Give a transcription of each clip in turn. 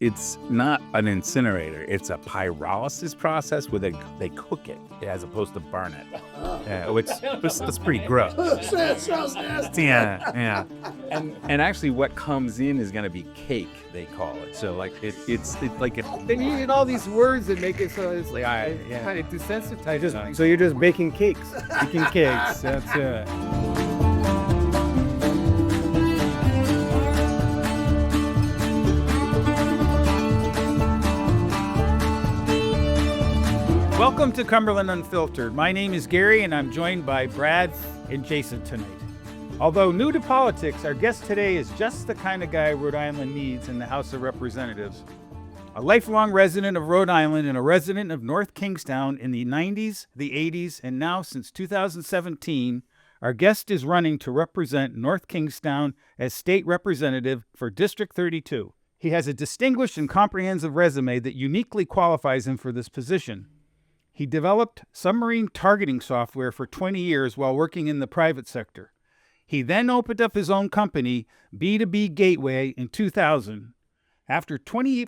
It's not an incinerator. It's a pyrolysis process where they cook it as opposed to burn it. Yeah, which that's pretty gross. That sounds nasty. Yeah. And actually, what comes in is going to be cake. They call it. So like it's like Then you get all these words that make it so it's like kind of desensitized. So you're just baking cakes. baking cakes. That's it. Welcome to Cumberland Unfiltered. My name is Gary, and I'm joined by Brad and Jason tonight. Although new to politics, our guest today is just the kind of guy Rhode Island needs in the House of Representatives. A lifelong resident of Rhode Island and a resident of North Kingston in the 90s, the 80s, and now since 2017, our guest is running to represent North Kingston as state representative for District 32. He has a distinguished and comprehensive resume that uniquely qualifies him for this position. He developed submarine targeting software for 20 years while working in the private sector. He then opened up his own company, B2B Gateway, in 2000. After 20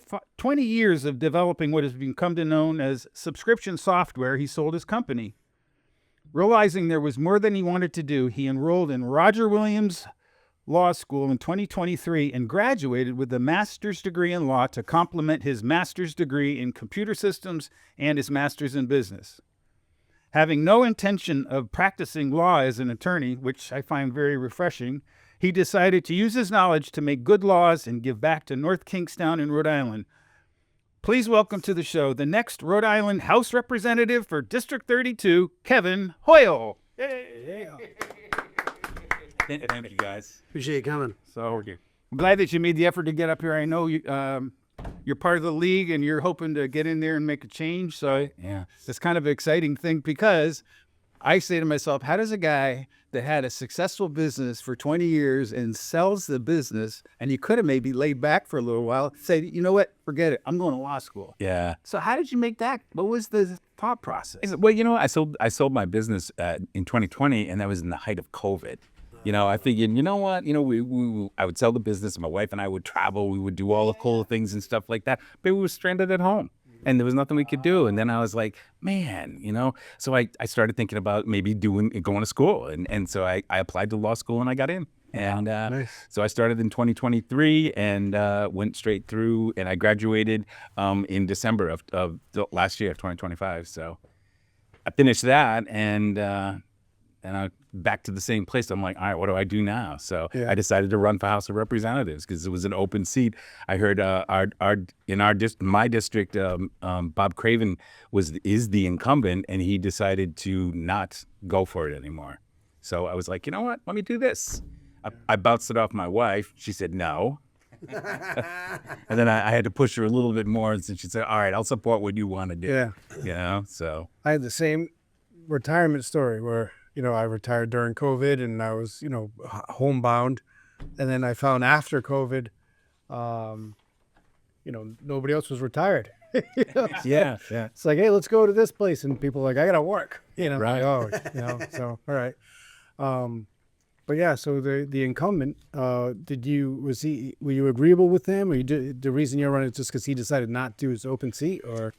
years of developing what has become known as subscription software, he sold his company. Realizing there was more than he wanted to do, he enrolled in Roger Williams Law School in 2023 and graduated with a master's degree in law to complement his master's degree in computer systems and his master's in business. Having no intention of practicing law as an attorney, which I find very refreshing, he decided to use his knowledge to make good laws and give back to North Kingston in Rhode Island. Please welcome to the show the next Rhode Island House Representative for District 32, Kevin Hoyle. Thank you, guys. Appreciate you coming. So I'm glad that you made the effort to get up here. I know you're part of the league and you're hoping to get in there and make a change. So Yeah. it's kind of an exciting thing because I say to myself, how does a guy that had a successful business for 20 years and sells the business, and you could have maybe laid back for a little while, say, you know what, forget it, I'm going to law school. Yeah. So how did you make that? What was the thought process? Well, I sold my business in 2020, and that was in the height of COVID. I figured, you know what, I would sell the business. My wife and I would travel. We would do all the cool things and stuff like that. But we were stranded at home, and there was nothing we could do. And then I was like, man, So I started thinking about maybe going to school, and so I applied to law school and I got in. And Nice. so I started in 2023 and went straight through, and I graduated in December of last year, 2025. So I finished that, and I'm back to the same place. I'm like, all right, what do I do now? So I decided to run for House of Representatives because it was an open seat. I heard my district, Bob Craven is the incumbent, and he decided to not go for it anymore. So I was like, you know what? Let me do this. I bounced it off my wife. She said no. And then I had to push her a little bit more, and she said, all right, I'll support what you want to do. Yeah. So I had the same retirement story where, I retired during COVID and I was, homebound. And then I found after COVID, nobody else was retired. Yeah. It's like, hey, let's go to this place. And people are like, I got to work, Right. So, all right. But yeah, so the incumbent, were you agreeable with him, or the reason you're running is just because he decided not to do his open seat, or?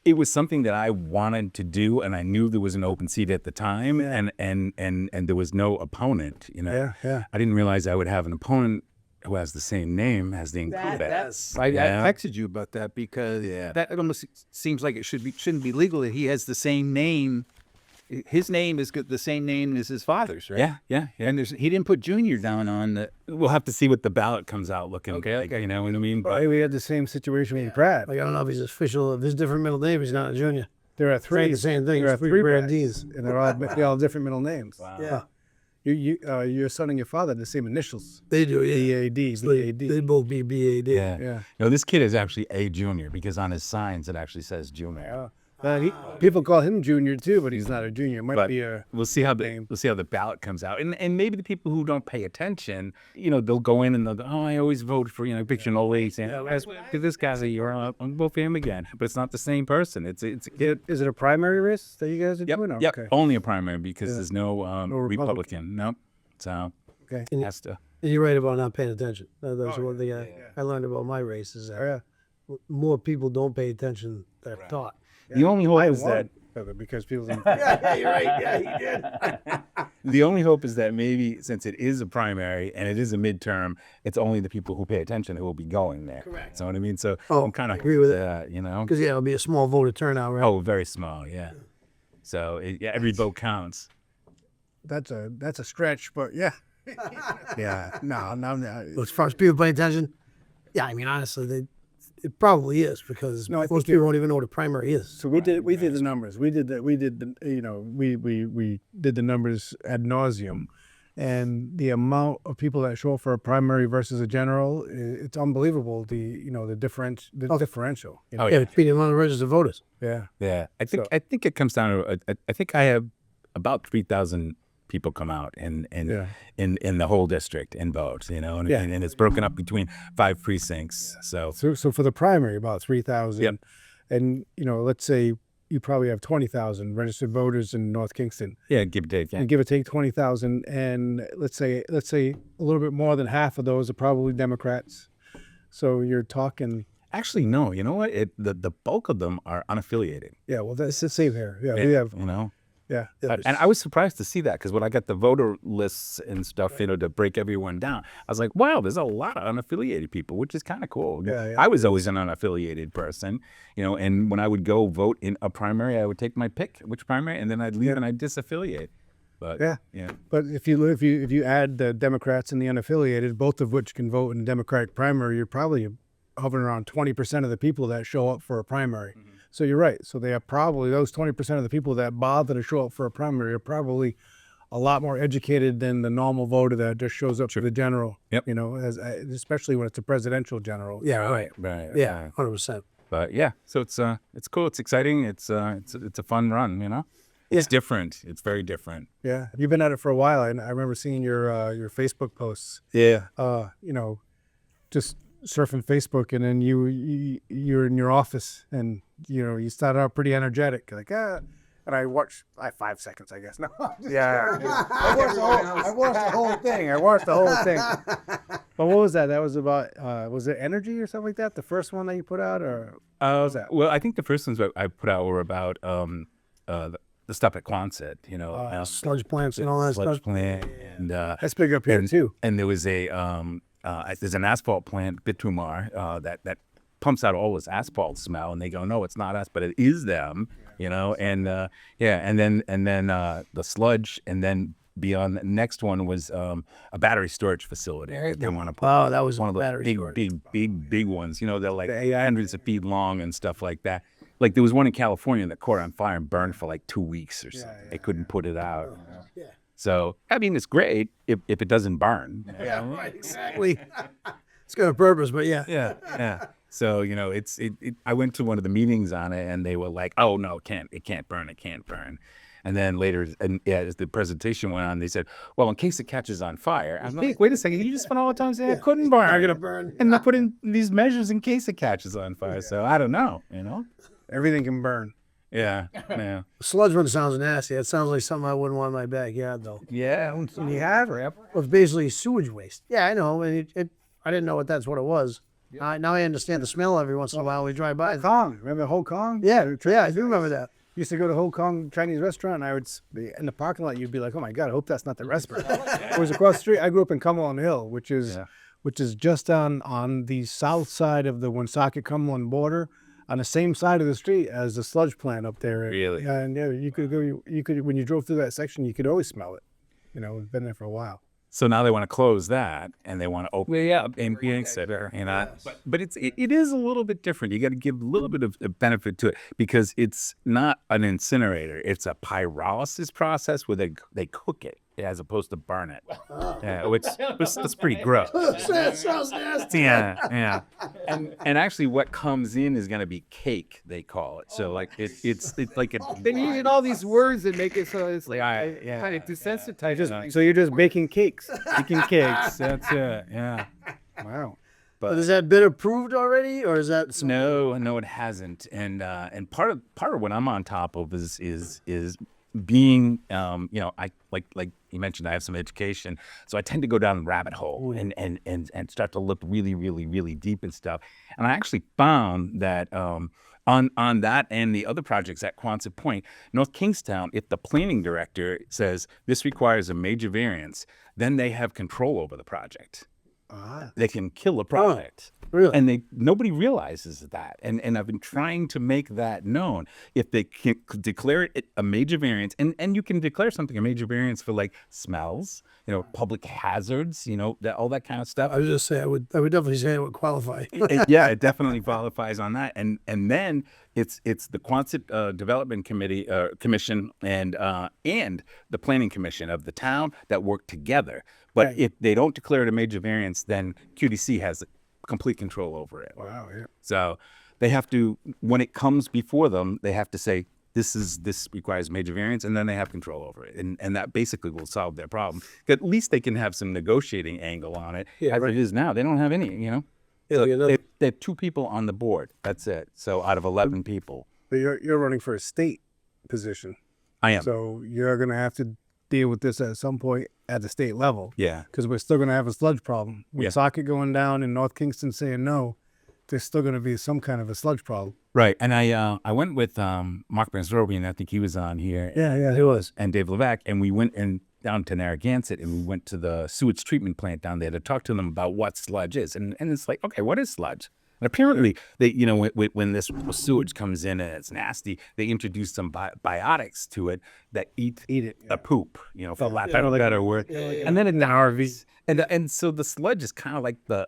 It was something that I wanted to do, and I knew there was an open seat at the time, and there was no opponent. Yeah. I didn't realize I would have an opponent who has the same name as the incumbent. I texted you about that because that almost seems like shouldn't be legal that he has the same name. His name is the same name as his father's, right? Yeah. And he didn't put Junior down on the. We'll have to see what the ballot comes out looking like. You know what I mean? Right, we had the same situation with Brad. Like, I don't know if he's official. If there's different middle name, he's not a junior. There are three. Saying the same thing. There are Three three Brandees. and they all have different middle names. Wow. Yeah, Your son and your father have the same initials. they do. Yeah, BAD. They'd both be BAD. Yeah. No, this kid is actually a junior because on his signs it actually says junior. People call him Junior too, but he's not a junior. It might be a. We'll see how name. the ballot comes out, and maybe the people who don't pay attention, they'll go in and they'll go, oh, I always vote for picture an old lady saying, this guy's a year, I'll vote for him again, but it's not the same person. It's a kid. Is it a primary race that you guys are Yep, doing? yep. Okay. Only a primary because there's no Republican. Nope. So Okay. it has to. And you're right about not paying attention. That's one thing I learned about my race is that more people don't pay attention than are taught. The only hope I is that won because people didn't. Yeah, you're right. Yeah, he did. the only hope is that maybe since it is a primary and it is a midterm, it's only the people who pay attention who will be going there. Correct. So what I mean? So Oh, I'm kind I of agree with it. that, you know. Because it'll be a small voter turnout, right? Oh, very small, yeah. So every vote counts. That's a stretch, but yeah. Yeah. No. As far as people paying attention, yeah, I mean, honestly, it probably is because No, I think most people don't even know what a primary is. So we did the numbers. We did the we did the numbers ad nauseum, and the amount of people that show up for a primary versus a general, it's unbelievable. The differential. You know? Oh, Yeah, it's beating on the registered voters. Yeah. Yeah, I think it comes down to I think I have about 3,000 people come out in the whole district and vote, you know, and it's broken up between 5 precincts. So So for the primary, about 3,000. Yep. And let's say you probably have 20,000 registered voters in North Kingston. yeah, give or take. Yeah. And give or take 20,000, and let's say a little bit more than half of those are probably Democrats. So you're talking. Actually, no. You know what? The bulk of them are unaffiliated. Yeah, well, that's the same here. Yeah, we have. You know. Yeah. And I was surprised to see that because when I got the voter lists and stuff, you know, to break everyone down, I was like, wow, there's a lot of unaffiliated people, which is kind of cool. Yeah. I was always an unaffiliated person, you know, and when I would go vote in a primary, I would take my pick, which primary, and then I'd leave and I'd disaffiliate. But yeah. But if you add the Democrats and the unaffiliated, both of which can vote in the Democratic primary, you're probably hovering around 20% of the people that show up for a primary. Mm-hmm. So you're right. So they are probably those 20% of the people that bother to show up for a primary are probably a lot more educated than the normal voter that just shows up for the general. Yep. You know, especially when it's a presidential general. Yeah, right. Right. Yeah, 100%. But yeah, so it's cool. It's exciting. It's a fun run. You know, it's different. It's very different. Yeah. You've been at it for a while, and I remember seeing your Facebook posts. Yeah. Just surfing Facebook, and then you're in your office, and you started out pretty energetic, like and I watched 5 seconds, I guess. No, yeah, I watched the whole thing. But what was that? That was about was it energy or something like that? The first one that you put out, or what was that? Well, I think the first ones I put out were about the stuff at Quonset, you know, Sludge plants and all that sludge stuff. plant, and That's big up here too. and there was there's an asphalt plant, Bitumar, that pumps out all this asphalt smell, and they go, no, it's not us, but it is them, you know, and and then the sludge, and then beyond the next one was a battery storage facility. They want to put Wow, that was one of the battery big ones, you know, they're like hundreds of feet long and stuff like that. Like there was one in California that caught on fire and burned for like 2 weeks or something. They couldn't put it out. You know? Yeah. So I mean, it's great if it doesn't burn. Yeah, right, exactly. It's got a purpose, but yeah. Yeah. So you know, I went to one of the meetings on it, and they were like, "Oh no, it can't burn. And then later, as the presentation went on, they said, "Well, in case it catches on fire," I'm like, "Wait a second, you just spent all the time saying it couldn't burn. Not gonna burn. and not put in these measures in case it catches on fire." So I don't know, you know. Everything can burn. Yeah. Sludge one sounds nasty. It sounds like something I wouldn't want in my backyard, though. Yeah. And you have, or Well, it's basically sewage waste. Yeah, I know. And I didn't know that's what it was. Now I understand the smell every once in a while we drive by. Kong. Remember Ho Kong? Yeah, I do remember that. Used to go to Ho Kong Chinese restaurant, and I would be in the parking lot. You'd be like, "Oh my God, I hope that's not the restaurant." It was across the street. I grew up in Cumberland Hill, which is just on the south side of the Woonsocket Cumberland border, on the same side of the street as the sludge plant up there. Really? Yeah, and you could when you drove through that section, you could always smell it. You know, it's been there for a while. So now they want to close that, and they want to open it up and etc. You know, but it is a little bit different. You got to give a little bit of benefit to it because it's not an incinerator; it's a pyrolysis process where they cook it as opposed to burn it. Yeah, which that's pretty gross. That sounds nasty. Yeah. And actually, what comes in is going to be cake. They call it. So like it's like a. They're using all these words that make it so it's like kind of desensitized. So you're just baking cakes. Baking cakes. That's it. Yeah. Wow. But has that been approved already, or is that No, it hasn't. And part of what I'm on top of is being, I like you mentioned, I have some education, so I tend to go down the rabbit hole and start to look really, really, really deep and stuff. And I actually found that on that and the other projects at Quonset Point, North Kingstown, if the planning director says this requires a major variance, then they have control over the project. They can kill a project. Really? And nobody realizes that. And I've been trying to make that known. If they can declare it a major variance, and you can declare something a major variance for like smells, public hazards, all that kind of stuff. I was just saying, I would definitely say it would qualify. Yeah, it definitely qualifies on that. And then it's the Quonset Development Commission and the Planning Commission of the town that work together. But if they don't declare it a major variance, then QDC has complete control over it. Wow. Yeah. So they have to, when it comes before them, they have to say, this requires major variance, and then they have control over it. And that basically will solve their problem. At least they can have some negotiating angle on it. As it is now, they don't have any, they have 2 people on the board. That's it. So out of 11 people. But you're running for a state position. I am. So you're going to have to deal with this at some point at the state level. Yeah. Because we're still going to have a sludge problem. With Socket going down and North Kingston saying no, there's still going to be some kind of a sludge problem. Right. And I went with Mark Bransrobian, I think he was on here. Yeah, he was. And Dave Levac, and we went down to Narragansett, and we went to the sewage treatment plant down there to talk to them about what sludge is. And it's like, okay, what is sludge? And apparently, they, when this sewage comes in and it's nasty, they introduce some biotics to it that eat it, the poop, for lack of a better word. And then in the RV, and so the sludge is kind of like the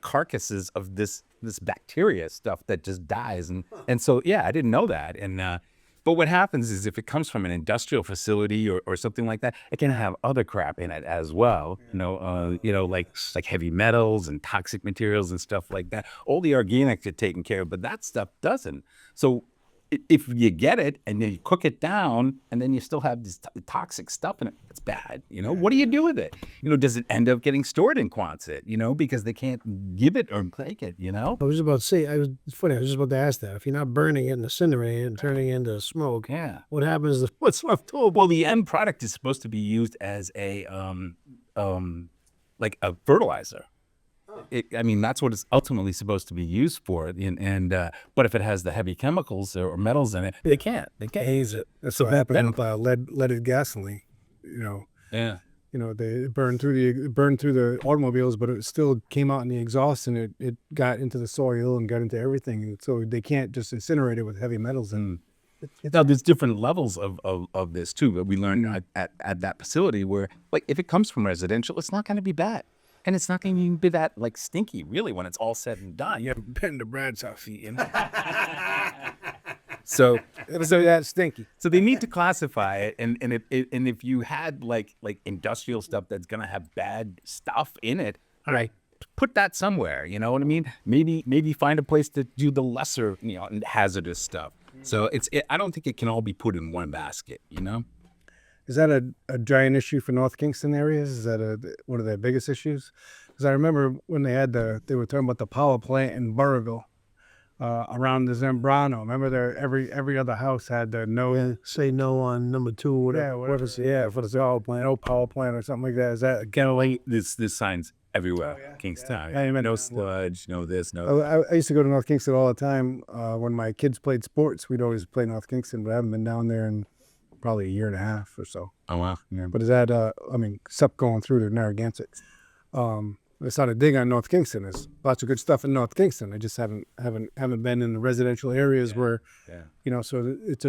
carcasses of this bacteria stuff that just dies. And so, I didn't know that. And but what happens is if it comes from an industrial facility or something like that, it can have other crap in it as well. Like heavy metals and toxic materials and stuff like that. All the organics are taken care of, but that stuff doesn't. So if you get it and then you cook it down and then you still have this toxic stuff in it, it's bad. What do you do with it? Does it end up getting stored in Quonset? Because they can't give it or take it. I was about to say, it's funny, I was just about to ask that. If you're not burning it and incinerating it and turning it into smoke, what happens to what's left over? Well, the end product is supposed to be used as a like a fertilizer. That's what it's ultimately supposed to be used for. But if it has the heavy chemicals or metals in it, they can't haze it. That's what happened with leaded gasoline. Yeah. They burned through the automobiles, but it still came out in the exhaust, and it got into the soil and got into everything. And so they can't just incinerate it with heavy metals. And now there's different levels of this too. But we learned at that facility where, like, if it comes from residential, it's not going to be bad. And it's not going to be that like stinky, really, when it's all said and done. You haven't been to Brad's house, So that's stinky. So they need to classify it, and if you had like industrial stuff that's going to have bad stuff in it, all right, put that somewhere. You know what I mean? Maybe find a place to do the lesser hazardous stuff. So I don't think it can all be put in one basket. Is that a giant issue for North Kingston areas? Is that one of their biggest issues? Because I remember when they were talking about the power plant in Burrville around the Zambrano. Remember, every other house had the no. Yeah, say no on number 2 or whatever. For the power plant, no power plant or something like that. Is that again? This signs everywhere, Kingstown. Yeah. No sludge, no this, no. I used to go to North Kingston all the time. When my kids played sports, we'd always play North Kingston, but I haven't been down there in probably a year and a half or so. Oh wow! Yeah. But is that except going through to Narragansett, it's not a dig on North Kingston. There's lots of good stuff in North Kingston. I just haven't been in the residential areas where, So it's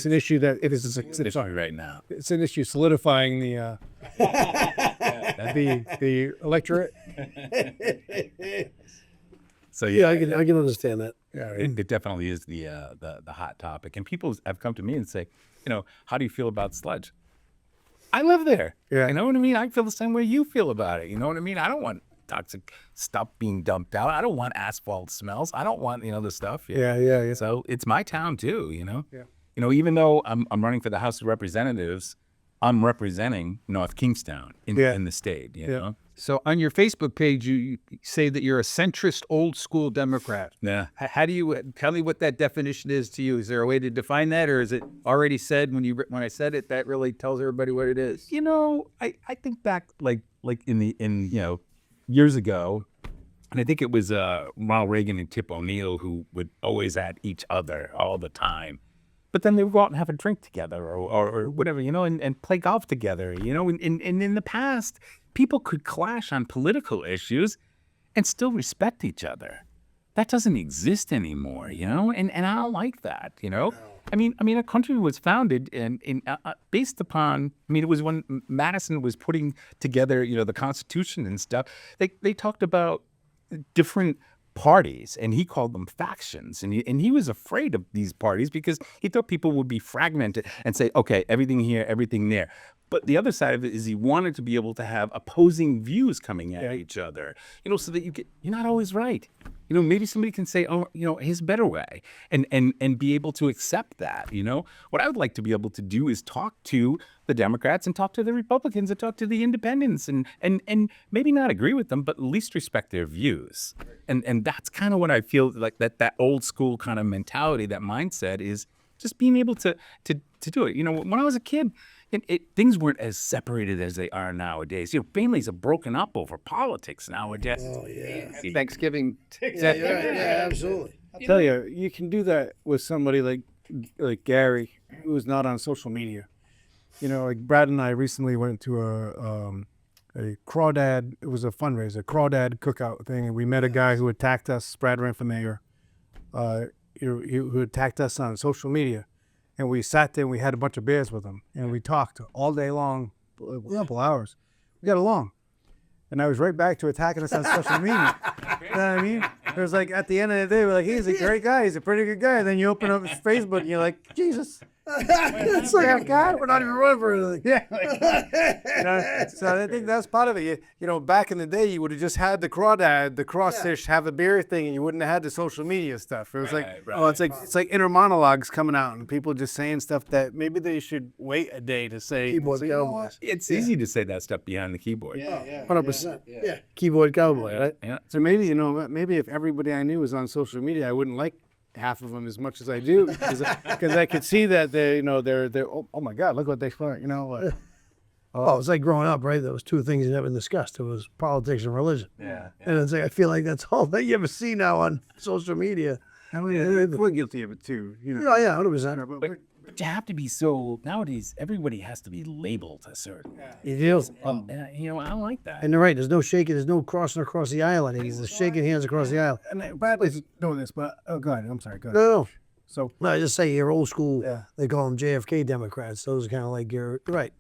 an issue that it is an issue right now. It's an issue solidifying the the electorate. So I can understand that. Yeah, it definitely is the hot topic, and people have come to me and say, how do you feel about sludge? I live there. Yeah. You know what I mean? I feel the same way you feel about it. You know what I mean? I don't want toxic stuff being dumped out. I don't want asphalt smells. I don't want the stuff. Yeah. So it's my town too. Yeah. Even though I'm running for the House of Representatives, I'm representing North Kingstown in the state. So on your Facebook page, you say that you're a centrist, old school Democrat. Yeah. How do you tell me what that definition is to you? Is there a way to define that, or is it already said when I said it? That really tells everybody what it is. You know, I think back like in years ago, and I think it was Ronald Reagan and Tip O'Neill who would always at each other all the time. But then they would go out and have a drink together or whatever, and play golf together, And in the past, people could clash on political issues and still respect each other. That doesn't exist anymore, and I don't like that, I mean, our country was founded based upon, it was when Madison was putting together, the Constitution and stuff. They talked about different parties, and he called them factions, and he was afraid of these parties because he thought people would be fragmented and say, okay, everything here, everything there. But the other side of it is he wanted to be able to have opposing views coming at each other, so that you're not always right. Maybe somebody can say, oh, his better way, and be able to accept that. What I would like to be able to do is talk to the Democrats and talk to the Republicans and talk to the independents and maybe not agree with them, but at least respect their views. And that's kind of what I feel like that old school kind of mentality, that mindset is just being able to do it. When I was a kid, things weren't as separated as they are nowadays. Families are broken up over politics nowadays. Oh, yeah. Thanksgiving. Yeah, absolutely. I tell you, you can do that with somebody like Gary, who is not on social media. Like Brad and I recently went to a crawdad. It was a fundraiser, crawdad cookout thing, and we met a guy who attacked us. Brad ran for mayor. Who attacked us on social media, and we sat there and we had a bunch of beers with him, and we talked all day long, a couple hours. We got along. And I was right back to attacking us on social media. You know what I mean? It was like at the end of the day, we're like, he's a great guy. He's a pretty good guy. And then you open up his Facebook and you're like, Jesus. It's like, oh, God, we're not even running for anything. Yeah. So I think that's part of it. Back in the day, you would have just had the crawdad, the cross-stitch, have a beer thing, and you wouldn't have had the social media stuff. It was it's like inner monologues coming out and people just saying stuff that maybe they should wait a day to say. Keyboard cowboy. It's easy to say that stuff behind the keyboard. Yeah. 100%. Yeah. Keyboard cowboy, right? Yeah. So maybe if everybody I knew was on social media, I wouldn't like half of them as much as I do because I could see that they're oh my God, look what they find, Oh, it's like growing up, right? There was two things you never discussed. It was politics and religion. Yeah. And it's like, I feel like that's all that you ever see now on social media. I mean, we're guilty of it too, Yeah, 100%. But you have to be nowadays, everybody has to be labeled a certain. You do. And I don't like that. And they're right. There's no shaking. There's no crossing across the aisle. I think he's shaking hands across the aisle. And Bradley's doing this, but go ahead. I'm sorry. Go ahead. No. So No, I just say you're old school. Yeah. They call them JFK Democrats. Those are kind of like you're right.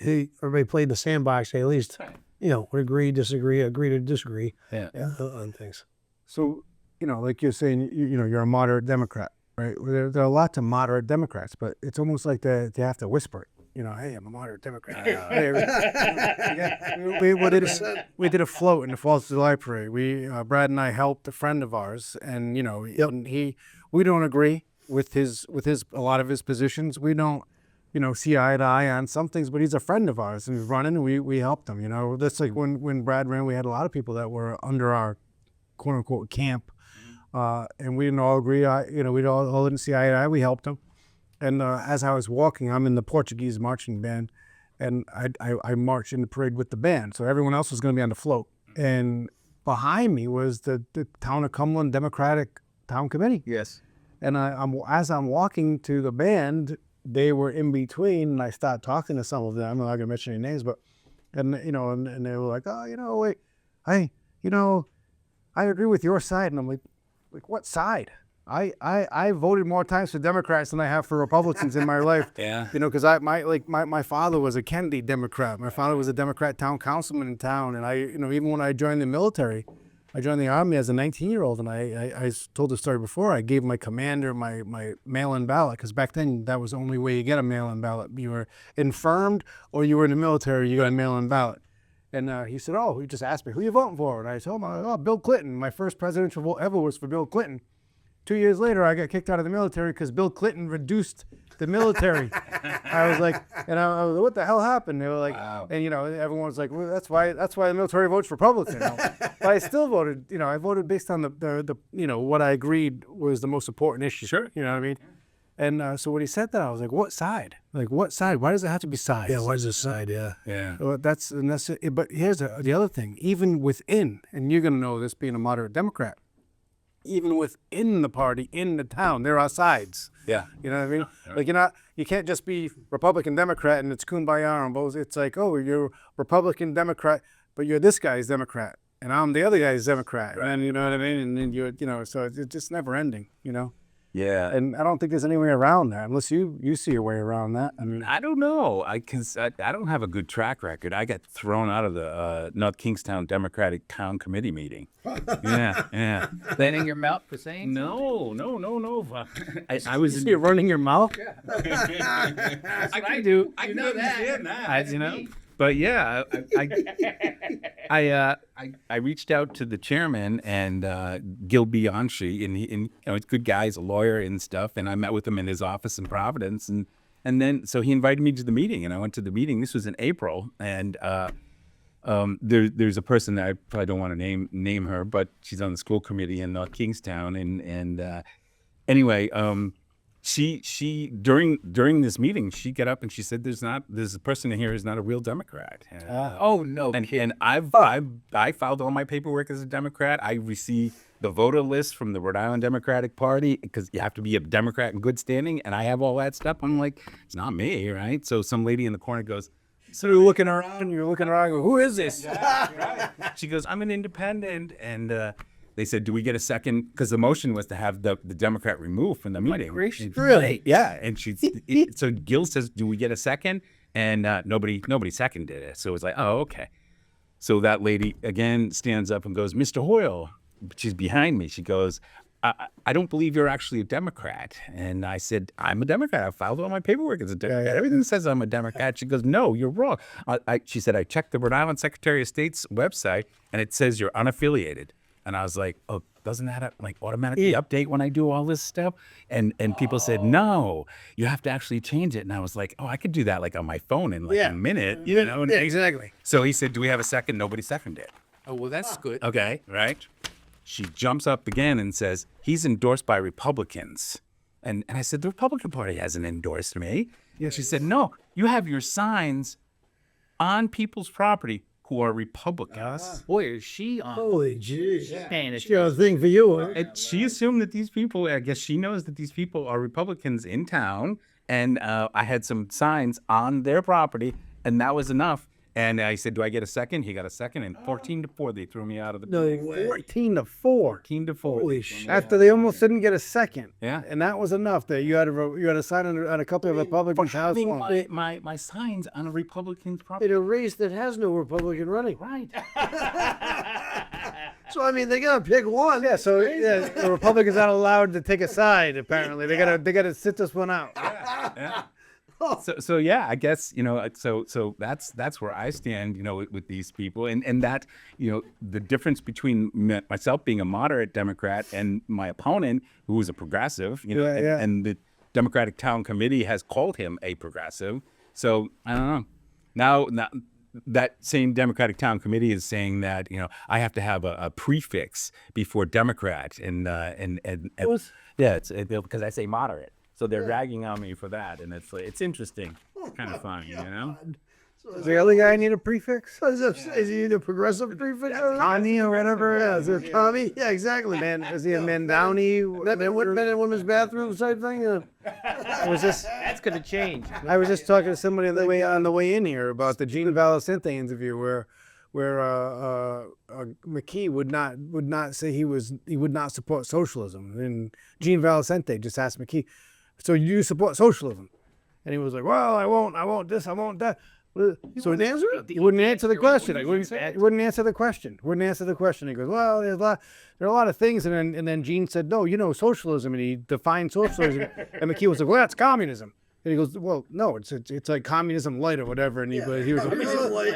Everybody played the sandbox. They at least, would agree, disagree, agree to disagree. Yeah. On things. So like you're saying, you're a moderate Democrat, right? There are lots of moderate Democrats, but it's almost like they have to whisper it. Hey, I'm a moderate Democrat. We did a float in the 4th of July parade. Brad and I helped a friend of ours, and we don't agree with a lot of his positions. We don't see eye to eye on some things, but he's a friend of ours, and he's running, and we helped him. That's like when Brad ran, we had a lot of people that were under our quote unquote camp, and we didn't all agree. We all didn't see eye to eye. We helped him. And as I was walking, I'm in the Portuguese marching band, and I marched in the parade with the band. So everyone else was going to be on the float. And behind me was the town of Cumberland Democratic Town Committee. Yes. And as I'm walking to the band, they were in between, and I started talking to some of them. I'm not going to mention any names, and they were like, oh, wait, I agree with your side. And I'm like what side? I voted more times for Democrats than I have for Republicans in my life. Yeah. Because my father was a Kennedy Democrat. My father was a Democrat town councilman in town, and even when I joined the military, I joined the Army as a 19-year-old, and I told the story before. I gave my commander my mail-in ballot, because back then that was the only way you get a mail-in ballot. You were infirmed or you were in the military, you got a mail-in ballot. And he said, he just asked me, who you voting for? And I told him, Bill Clinton. My first presidential vote ever was for Bill Clinton. 2 years later, I got kicked out of the military because Bill Clinton reduced the military. I was like, I was like, what the hell happened? They were like, and everyone was like, well, that's why the military votes Republican. But I still voted. I voted based on the what I agreed was the most important issue. Sure. You know what I mean? And so when he said that, I was like, what side? Like, what side? Why does it have to be sides? Yeah, why's this side? Yeah. Yeah. Well, that's it. But here's the other thing. Even within, and you're gonna know this being a moderate Democrat, even within the party, in the town, there are sides. Yeah. You know what I mean? Like you can't just be Republican Democrat and it's kumbaya on both. It's like, oh, you're Republican Democrat, but you're this guy's Democrat, and I'm the other guy's Democrat, and you know what I mean? And then you're, so it's just never ending, Yeah. And I don't think there's any way around that unless you see a way around that. I mean, I don't know. I don't have a good track record. I got thrown out of the North Kingston Democratic Town Committee meeting. Yeah. Cleaning your mouth for saying No. I was. you're running your mouth. I do. I know that. But yeah, I reached out to the chairman and Gil Bianchi, and it's a good guy, he's a lawyer and stuff, and I met with him in his office in Providence, and then so he invited me to the meeting, and I went to the meeting. This was in April, and there's a person that I probably don't want to name her, but she's on the school committee in North Kingstown, and anyway. She during this meeting, she got up and she said, "There's a person in here who's not a real Democrat." Oh no! And I filed all my paperwork as a Democrat. I received the voter list from the Rhode Island Democratic Party because you have to be a Democrat in good standing, and I have all that stuff. I'm like, it's not me, right? So some lady in the corner goes, So you're looking around, go, who is this? she goes, "I'm an independent," and they said, "Do we get a second?" Because the motion was to have the Democrat removed from the meeting. Really? Yeah, and so Gil says, "Do we get a second?" And nobody seconded it. So it was like, "Oh, okay." So that lady again stands up and goes, "Mr. Hoyle," she's behind me. She goes, I don't believe you're actually a Democrat." And I said, "I'm a Democrat. I filed all my paperwork as a Democrat. Everything says I'm a Democrat." She goes, "No, you're wrong." She said, "I checked the Rhode Island Secretary of State's website, and it says you're unaffiliated." And I was like, "Oh, doesn't that automatically update when I do all this stuff?" And people said, "No, you have to actually change it." And I was like, "Oh, I could do that on my phone in a minute, And exactly. So he said, "Do we have a second?" Nobody seconded it. Oh well, that's good. Okay, right? She jumps up again and says, "He's endorsed by Republicans." And I said, "The Republican Party hasn't endorsed me." Yeah. She said, "No, you have your signs on people's property who are Republicans." Boy, is she on? Holy jeez. Man, She got a thing for you, huh? And she assumed that these people, I guess she knows that these people are Republicans in town. And I had some signs on their property, and that was enough. And I said, "Do I get a second?" He got a second, and 14-4, they threw me out of the. No, 14-4. 14-4. holy shit. After they almost didn't get a second. Yeah. And that was enough. That you had to sign on a couple of Republicans' house Having phones. my signs on a Republican's property. In a race that has no Republican running. Right. So, I mean, they got to pick one. Yeah, so the Republicans aren't allowed to take a side. Apparently, they gotta sit this one out. Yeah. So yeah, I guess so that's where I stand, with these people, and that the difference between myself being a moderate Democrat and my opponent, who was a progressive, and the Democratic Town Committee has called him a progressive. So I don't know. Now that same Democratic Town Committee is saying that I have to have a prefix before Democrat, and it's because I say moderate. So they're dragging on me for that, and it's interesting. It's kind of funny, Does the other guy need a prefix? Is he the progressive prefix? Connie or whatever it is. Is it Tommy? Yeah, exactly. Man, is he a man Downey? Men and women's bathroom type thing? That's gonna change. I was just talking to somebody on the way in here about the Gene Valicente interview where McKee would not say he would not support socialism, and Gene Valicente just asked McKee, "So you support socialism?" And he was like, "Well, I won't this, I won't that." So he wouldn't answer the question. He wouldn't answer the question. He goes, "Well, there are a lot of things," and then Gene said, "No, socialism," and he defined socialism, and McKee was like, "Well, that's communism." And he goes, well, no, it's like communism light or whatever. And he was like,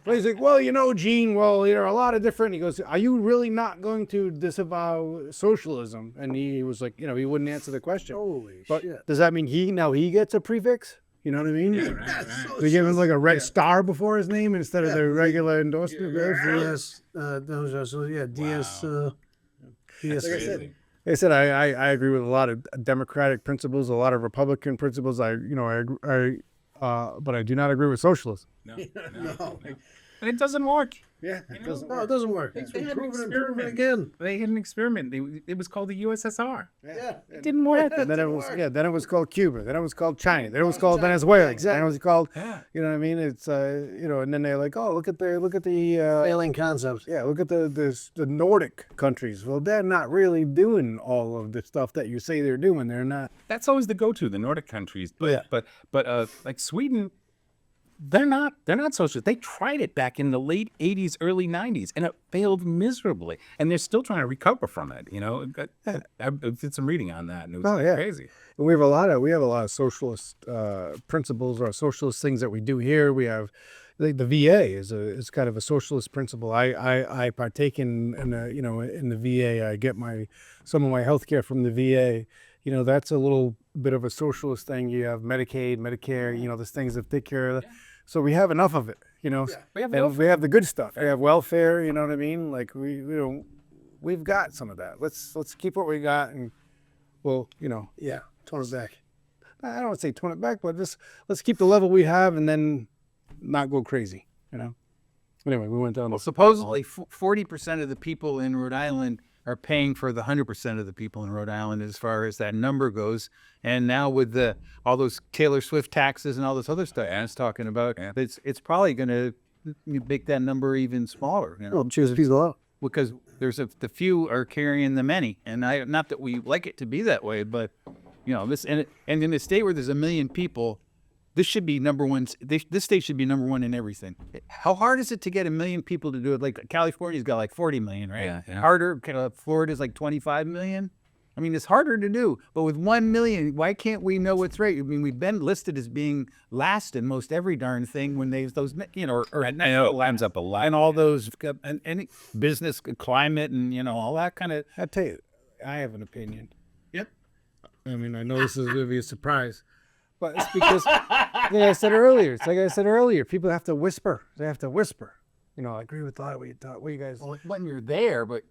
he's like, well, Gene, well, a lot of different. He goes, are you really not going to disavow socialism? And he was like, he wouldn't answer the question. Holy But shit. does that mean he gets a prefix? You know what I mean? They give him like a red star before his name instead of the regular endorsement. DS, DS, DS. Like I said, I agree with a lot of Democratic principles, a lot of Republican principles. But I do not agree with socialism. No. No. And it doesn't work. Yeah, it doesn't. No, it doesn't work. They It's had been an proven and experiment. proven again. They had an experiment. It was called the USSR. Yeah. It didn't work. And then it was called Cuba. Then it was called China. Then it was called Venezuela. Then it was called, Yeah. you know what I mean? It's and then they're like, oh, look at the Failing concepts. yeah, look at the Nordic countries. Well, they're not really doing all of the stuff that you say they're doing. They're not. That's always the go-to, the Nordic countries. But Yeah. but like Sweden, they're not socialist. They tried it back in the late 80s, early 90s, and it failed miserably. And they're still trying to recover from it. I did some reading on that, and it was Oh, yeah. crazy. We have a lot of socialist principles or socialist things that we do here. We have the VA is kind of a socialist principle. I partake in the VA. I get some of my health care from the VA. That's a little bit of a socialist thing. You have Medicaid, Medicare, there's things that take care of that. So we have enough of it, We have and welfare. we have the good stuff. We have welfare, you know what I mean? Like we've got some of that. Let's keep what we got, and Yeah. Tone it back. I don't want to say tone it back, but let's keep the level we have and then not go crazy, Anyway, we went down. Well, supposedly 40% of the people in Rhode Island are paying for the 100% of the people in Rhode Island as far as that number goes. And now with all those Taylor Swift taxes and all this other stuff Anne's talking about, it's probably going to make that number even smaller. Well, choose a piece of love. Because the few are carrying the many, and not that we like it to be that way, but this and in a state where there's 1 million people, this should be number one. This state should be number one in everything. How hard is it to get 1 million people to do it? Like California's got like 40 million, right? Yeah. Harder. Florida's like 25 million. I mean, it's harder to do. But with 1 million, why can't we know what's right? I mean, we've been listed as being last in most every darn thing when those or I know it lines up a lot. and all those and any business climate and all that kind of. I tell you, I have an opinion. Yep. I mean, I know this is going to be a surprise, but it's because, like I said earlier, people have to whisper. They have to whisper. I agree with a lot of what you guys. Well, when you're there, but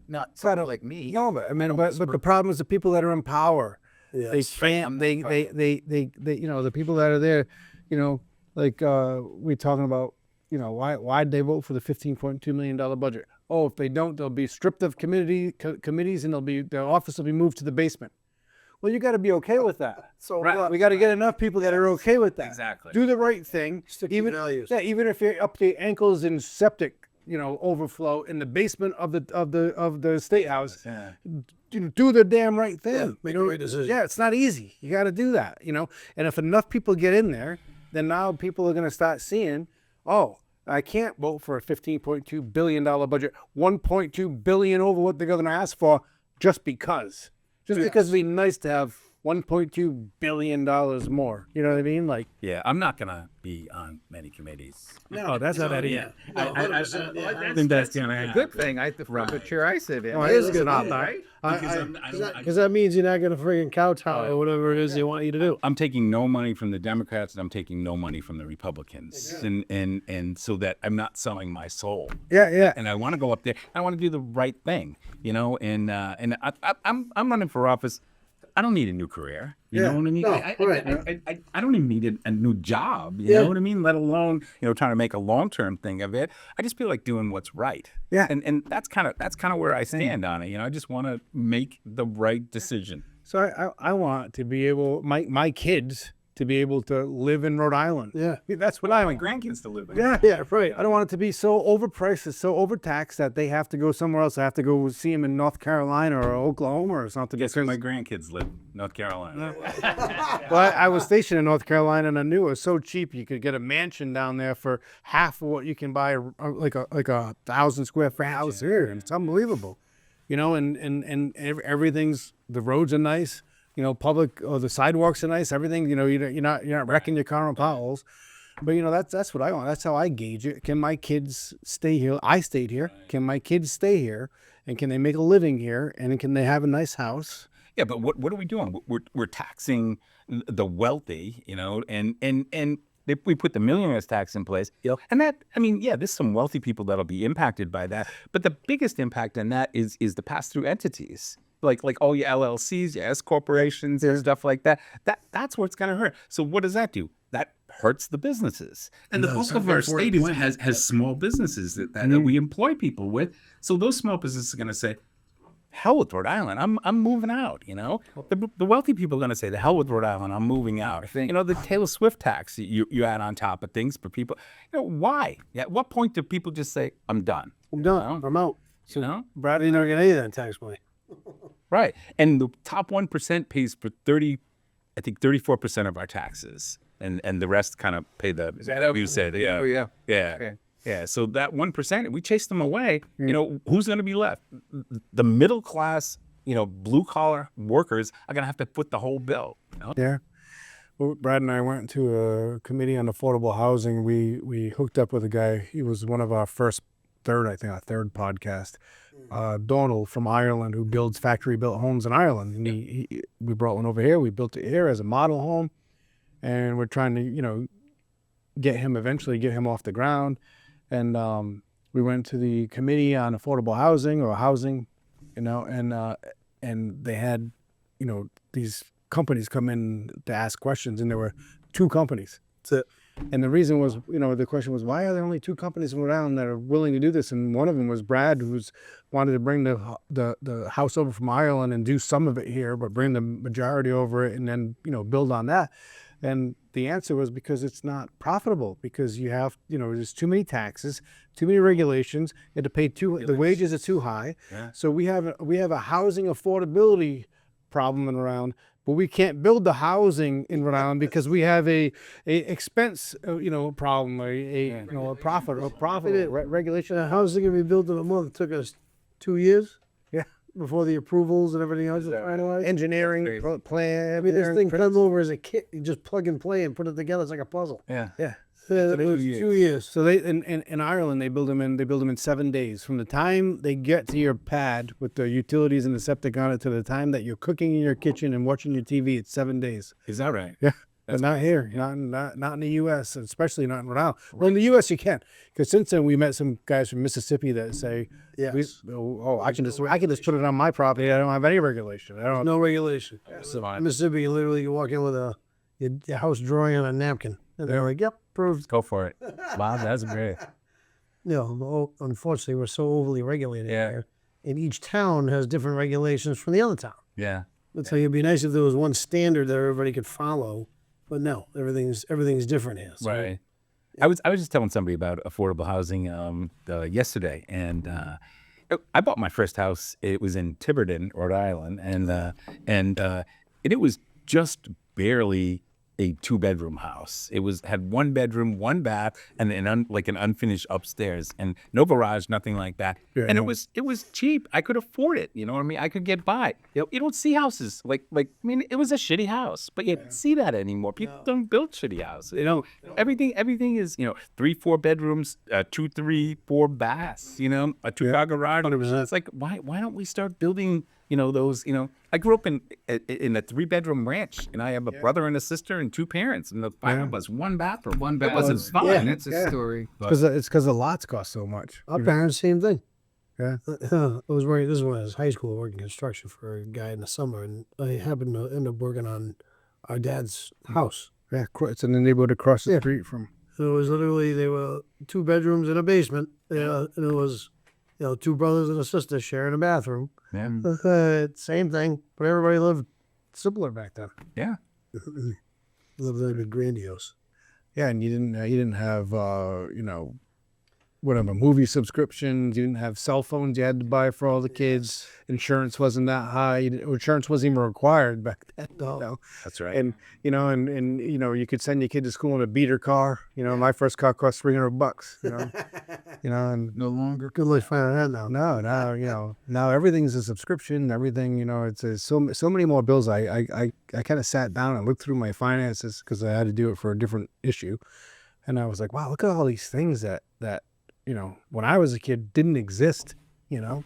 not sort of like me. No, but I mean, but the problem is the people that are in power. Yeah. They spam. They the people that are there. Like we're talking about. Why'd they vote for the $15.2 million budget? Oh, if they don't, they'll be stripped of committees, and their office will be moved to the basement. Well, you got to be okay with that. So we got to get enough people that are okay with that. Exactly. Do the right thing. Stick to your values. Yeah, even if you're up to your ankles in septic, overflow in the basement of the state house. Yeah. Do the damn right thing. Yeah, make the right decision. Yeah, it's not easy. You got to do that. And if enough people get in there, then now people are going to start seeing, oh, I can't vote for a $15.2 billion budget, $1.2 billion over what they're going to ask for, just because. Because it'd be nice to have $1.2 billion more. You know what I mean? Like, Yeah, I'm not gonna be on many committees. no, that's not that easy. Yeah. No, 100%, yeah. I think that's gonna happen. Good thing the chair I sit in. Oh, it is good. not right? Because that means you're not going to friggin' kowtow or whatever it is they want you to do. I'm taking no money from the Democrats and I'm taking no money from the Republicans, and so that I'm not selling my soul. Yeah. And I want to go up there. I want to do the right thing, And I'm running for office. I don't need a new career. You know what I mean? No, I don't even need a new job. You Yeah. know what I mean? Let alone trying to make a long-term thing of it. I just feel like doing what's right. Yeah. And that's kind of where I stand on it. I just want to make the right decision. So I want to be able, my kids to be able to live in Rhode Island. Yeah. That's what I My want. grandkids to live in. Yeah, right. I don't want it to be so overpriced, it's so overtaxed that they have to go somewhere else. I have to go see them in North Carolina or Oklahoma or something. Guess where because- my grandkids live? North Carolina. Well, I was stationed in North Carolina, and I knew it was so cheap. You could get a mansion down there for half of what you can buy, like a 1,000 square foot house here. It's unbelievable, and everything's, the roads are nice. public, the sidewalks are nice, everything, you're not wrecking your car on potholes. But that's what I want. That's how I gauge it. Can my kids stay here? I stayed here. Can my kids stay here? And can they make a living here? And can they have a nice house? Yeah, but what are we doing? We're taxing the wealthy, and we put the millionaires tax in place. Yep. And that, there's some wealthy people that'll be impacted by that. But the biggest impact on that is the pass-through entities. Like all your LLCs, your S corporations, and stuff like that. That's what's going to hurt. So what does that do? That hurts the businesses. And the bulk of our state has small businesses that we employ people with. So those small businesses are going to say, hell with Rhode Island, I'm moving out. The wealthy people are going to say, the hell with Rhode Island, I'm moving out. The Taylor Swift tax you add on top of things for people. Why? At what point do people just say, I'm done? I'm done. I'm out. Brad, You never get any of that tax money. Right. And the top 1% pays for 34% of our taxes. And the rest kind of pay the, Is that how you said, yeah. Oh, yeah. Yeah. Okay. Yeah. So that 1%, we chase them away. Who's going to be left? The middle class, blue collar workers are going to have to foot the whole bill. Yeah. Well, Brad and I went to a committee on affordable housing. We hooked up with a guy. He was one of our third podcast. Donald from Ireland, who builds factory-built homes in Ireland. And we brought one over here. We built it here as a model home. And we're trying to, get him off the ground. And we went to the committee on affordable housing or housing, and they had, these companies come in to ask questions, and there were 2 companies. That's it. And the reason was, the question was, why are there only 2 companies in Rhode Island that are willing to do this? And one of them was Brad, who's wanted to bring the house over from Ireland and do some of it here, but bring the majority over it and then, build on that. And the answer was because it's not profitable, because you have, there's too many taxes, too many regulations. You have to pay the wages are too high. Yeah. So we have a housing affordability problem in Rhode Island, but we can't build the housing in Rhode Island because we have a expense, problem, a profit regulation. The house is going to be built in a month. It took us 2 years. Yeah. Before the approvals and everything else was finalized. Engineering plan. This thing comes over as a kit. You just plug and play and put it together. It's like a puzzle. Yeah. Yeah. It was 2 years. So they in Ireland they build them in 7 days. From the time they get to your pad with the utilities and the septic on it to the time that you're cooking in your kitchen and watching your TV, it's 7 days. Is that right? Yeah. But not here, not in the U.S., especially not in Rhode Island. Well, in the U.S. you can, because since then we met some guys from Mississippi that say, Yes. I can just put it on my property. I don't have any regulation. I don't. No regulation. So In Mississippi, literally, you walk in with your house drawing on a napkin. And they're like, yep, approved. Go for it. Wow, that's great. Unfortunately, we're so overly regulated Yeah. here. And each town has different regulations from the other town. Yeah. So it'd be nice if there was one standard that everybody could follow. But no, everything's different here. So, Right. I was just telling somebody about affordable housing yesterday, and I bought my first house. It was in Tiverton, Rhode Island, and it was just barely a 2-bedroom house. It had 1 bedroom, 1 bath, and an unfinished upstairs, and no garage, nothing like that. Yeah, and no. it was cheap. I could afford it. You know what I mean? I could get by. You don't see houses it was a shitty house, but you don't see that anymore. People don't build shitty houses. Everything is 3, 4 bedrooms, 2, 3, 4 baths. A 2-car garage. 100%. It's like why don't we start building? Those, I grew up in a 3-bedroom ranch, and I have a brother and a sister and 2 parents, and the 5 of us, 1 bathroom. One It bath. wasn't fun. Yeah. It's a story. It's because the lots cost so much. Our parents, same thing. Yeah. I was working. This is when I was in high school, working construction for a guy in the summer, and I happened to end up working on our dad's house. Yeah, it's in the neighborhood across the street from. So it was literally they were 2 bedrooms and a basement. And it was 2 brothers and a sister sharing a bathroom. Yeah. Same thing, but everybody lived simpler back then. Yeah. Lived a little bit grandiose. Yeah, and you didn't have whatever, movie subscriptions. You didn't have cell phones you had to buy for all the kids. Insurance wasn't that high. Insurance wasn't even required back then. No. You know? That's right. And you could send your kid to school in a beater car. My first car cost $300. And No longer. Good luck finding that now. no, now everything's a subscription. Everything, it's so many more bills. I kind of sat down and looked through my finances because I had to do it for a different issue, and I was like, wow, look at all these things that when I was a kid didn't exist. Yeah.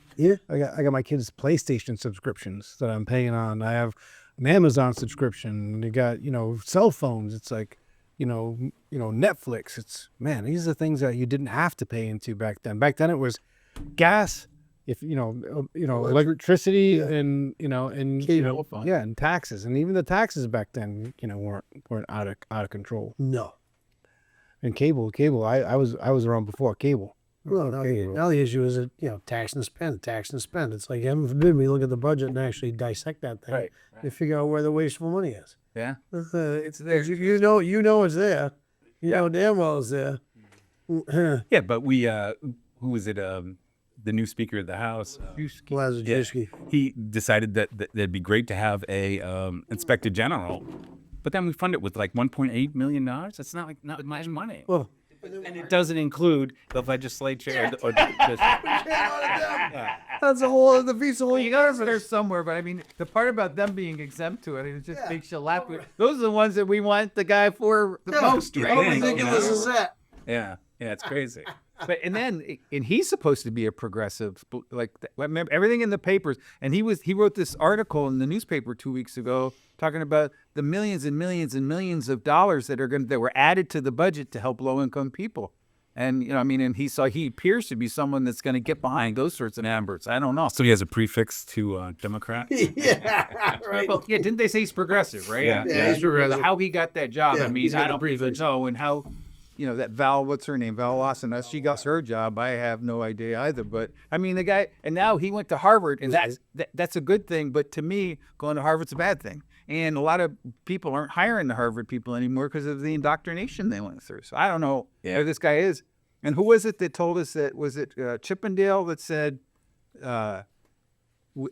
I got my kids' PlayStation subscriptions that I'm paying on. I have an Amazon subscription. You got cell phones. It's like Netflix. It's these are things that you didn't have to pay into back then. Back then it was gas, if electricity and and taxes, and even the taxes back then weren't out of control. No. And cable. I was around before cable. Well, now the issue is that, tax and spend. It's like, heaven forbid we look at the budget and actually dissect that thing. Right. And figure out where the wasteful money is. Yeah. It's there. You know it's there. You know damn well it's there. Yeah, but we, who was it? The new Speaker of the House, Lazarjewski. he decided that it'd be great to have a Inspector General, but then we fund it with like $1.8 million. That's not much money. Well, And it doesn't include the legislature or just. that's a whole other piece of You got to there somewhere, but I mean, the part about them being exempt to it just makes you laugh. Those are the ones that we want the guy for the most, right? How ridiculous is that? Yeah, it's crazy. But and he's supposed to be a progressive, like remember everything in the papers. And he wrote this article in the newspaper 2 weeks ago talking about the millions and millions and millions of dollars that were added to the budget to help low income people. And and he appears to be someone that's going to get behind those sorts of numbers. I don't know. So he has a prefix to Democrat. Yeah, right. Well, yeah, didn't they say he's progressive, right? Yeah. He's progressive. How he got that job? Yeah, I mean, he's got I a don't prefix. know. And how, that Val, what's her name? Val Lawson. She got her job. I have no idea either. But I mean, the guy, and now he went to Harvard, and that's a good thing. But to me, going to Harvard's a bad thing. And a lot of people aren't hiring the Harvard people anymore because of the indoctrination they went through. So I don't know where this guy is. And who was it that told us that? Was it Chippendale that said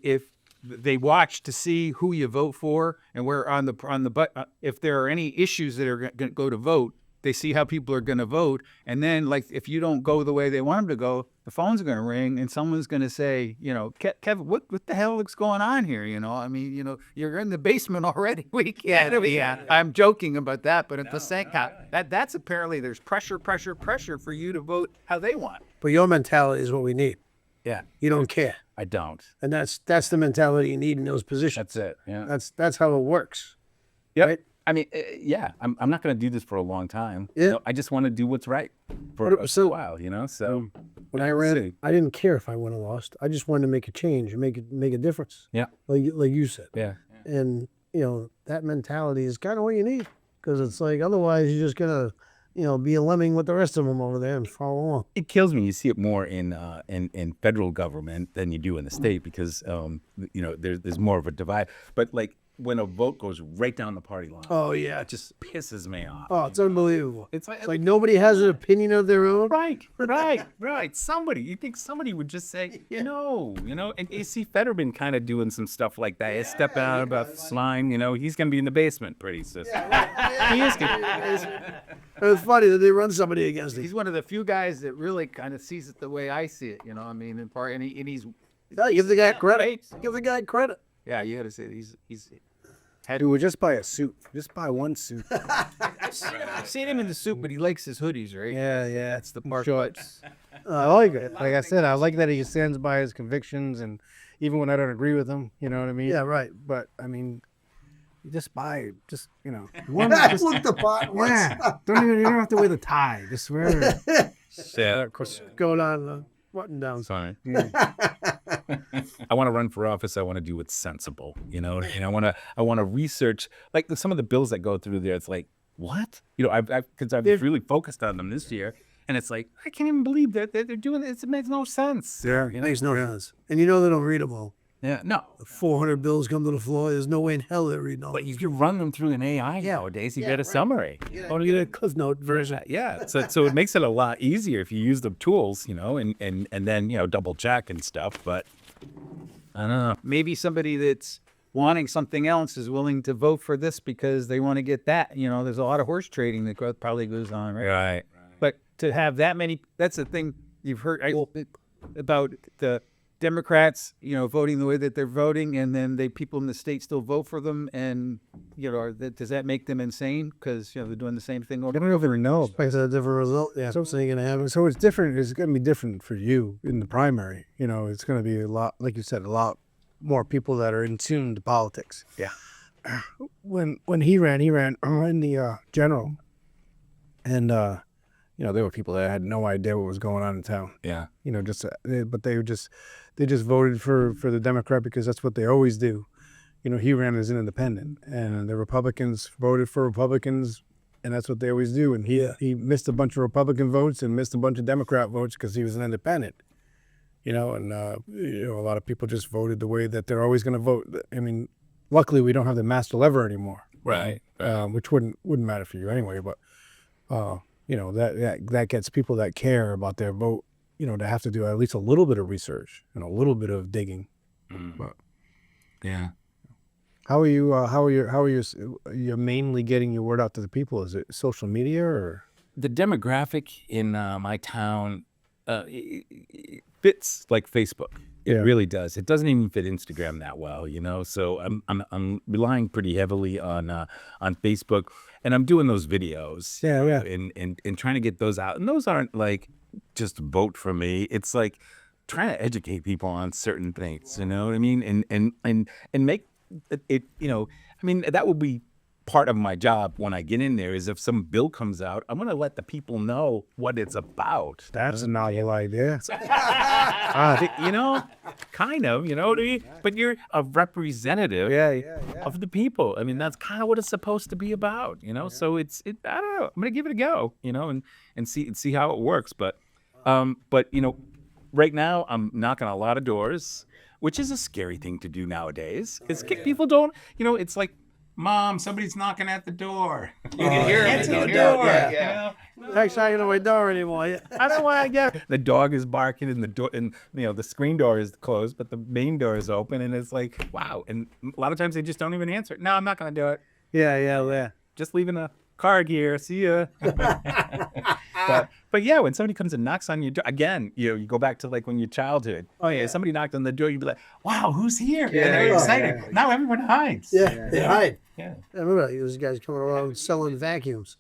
if they watch to see who you vote for and where if there are any issues that are going to go to vote, they see how people are going to vote, and then like if you don't go the way they want them to go, the phone's going to ring and someone's going to say, Kevin, what the hell is going on here? I mean, you're in the basement already. We can't. Yeah, I'm joking about that, but at the same time, that's apparently there's pressure for you to vote how they want. But your mentality is what we need. Yeah, You don't care. I don't. And that's the mentality you need in those positions. That's it. Yeah. That's how it works. Yep. Right? I mean, I'm not going to do this for a long time. Yeah. I just want to do what's right for a while. So When I ran, see. I didn't care if I won or lost. I just wanted to make a change and make a difference. Yeah. Like you said. Yeah. And that mentality is kind of what you need, because it's like otherwise you're just gonna be a lemming with the rest of them over there and follow along. It kills me. You see it more in federal government than you do in the state because there's more of a divide. But like when a vote goes right down the party line, Oh yeah. it just pisses me off. Oh, it's unbelievable. It's It's like nobody has an opinion of their own. Right. Somebody, you think somebody would just say, no, and you see Fetterman kind of doing some stuff like that. He's stepping out about this line, he's going to be in the basement pretty soon. He is gonna- It's funny that they run somebody against He's him. one of the few guys that really kind of sees it the way I see it. I mean, in part, and he's Give the guy credit. Give the guy credit. yeah, you got to say he's. Dude, just buy a suit. Just buy one suit. I've seen him in the suit, but he likes his hoodies, right? Yeah. That's the part. Shorts. I like it. Like I said, I like that he stands by his convictions, and even when I don't agree with him, you know what I mean? Yeah, right. But I mean, you just buy, one. Look the pot. Yeah. You don't have to wear the tie. Just wear. Yeah, of course. Going on the button down. Sorry. I want to run for office. I want to do what's sensible, and I want to research like some of the bills that go through there. It's like, what? Because I've really focused on them this year, and it's like I can't even believe that they're doing this. It makes no sense. Yeah. It makes no sense. And they don't read them all. Yeah, no. 400 bills come to the floor. There's no way in hell they're reading all But that. you can run them through an AI nowadays. You get a summary. Oh, you get a Cliff Note version. Yeah, so it makes it a lot easier if you use the tools, and then double check and stuff. But I don't know. Maybe somebody that's wanting something else is willing to vote for this because they want to get that. There's a lot of horse trading that probably goes on, right? Right. But to have that many, that's the thing you've heard about the Democrats, voting the way that they're voting, and then people in the state still vote for them, and does that make them insane because they're doing the same thing over? I don't even know. Expect a different result. Yeah. So something going to happen. So it's different. It's going to be different for you in the primary. It's going to be a lot, like you said, a lot more people that are in tune to politics. Yeah. When he ran in the general, and there were people that had no idea what was going on in town. Yeah. But they just voted for the Democrat because that's what they always do. He ran as an independent, and the Republicans voted for Republicans, and that's what they always do. And he missed a bunch of Republican votes and missed a bunch of Democrat votes because he was an independent. And a lot of people just voted the way that they're always going to vote. I mean, luckily we don't have the master lever anymore, Right. which wouldn't matter for you anyway. But that gets people that care about their vote, to have to do at least a little bit of research and a little bit of digging. But Yeah. how are you mainly getting your word out to the people? Is it social media or? The demographic in my town it fits like Facebook. It Yeah. really does. It doesn't even fit Instagram that well, So I'm relying pretty heavily on Facebook, and I'm doing those videos. Yeah. And trying to get those out. And those aren't like just vote for me. It's like trying to educate people on certain things. You know what I mean? And make it. That would be part of my job when I get in there. Is if some bill comes out, I'm going to let the people know what it's about. That's a novel idea. Kind of, what I mean? But you're a representative of the people. I mean, that's kind of what it's supposed to be about, So I don't know. I'm going to give it a go, and see how it works. But right now I'm knocking a lot of doors, which is a scary thing to do nowadays. People don't, it's like, Mom, somebody's knocking at the door. You can hear it. Answer the door. Next time, my door anymore. I don't want to get. The dog is barking, and the door, and the screen door is closed, but the main door is open, and it's like, wow. And a lot of times they just don't even answer. No, I'm not going to do it. Yeah. Just leaving a card here. See ya. But yeah, when somebody comes and knocks on your door again, you go back to like when your childhood. Oh yeah, somebody knocked on the door, you'd be like, "Wow, who's here?" Yeah, and they're excited. Yeah. Now everyone hides. Yeah, they hide. Yeah. I remember those guys coming around selling vacuums.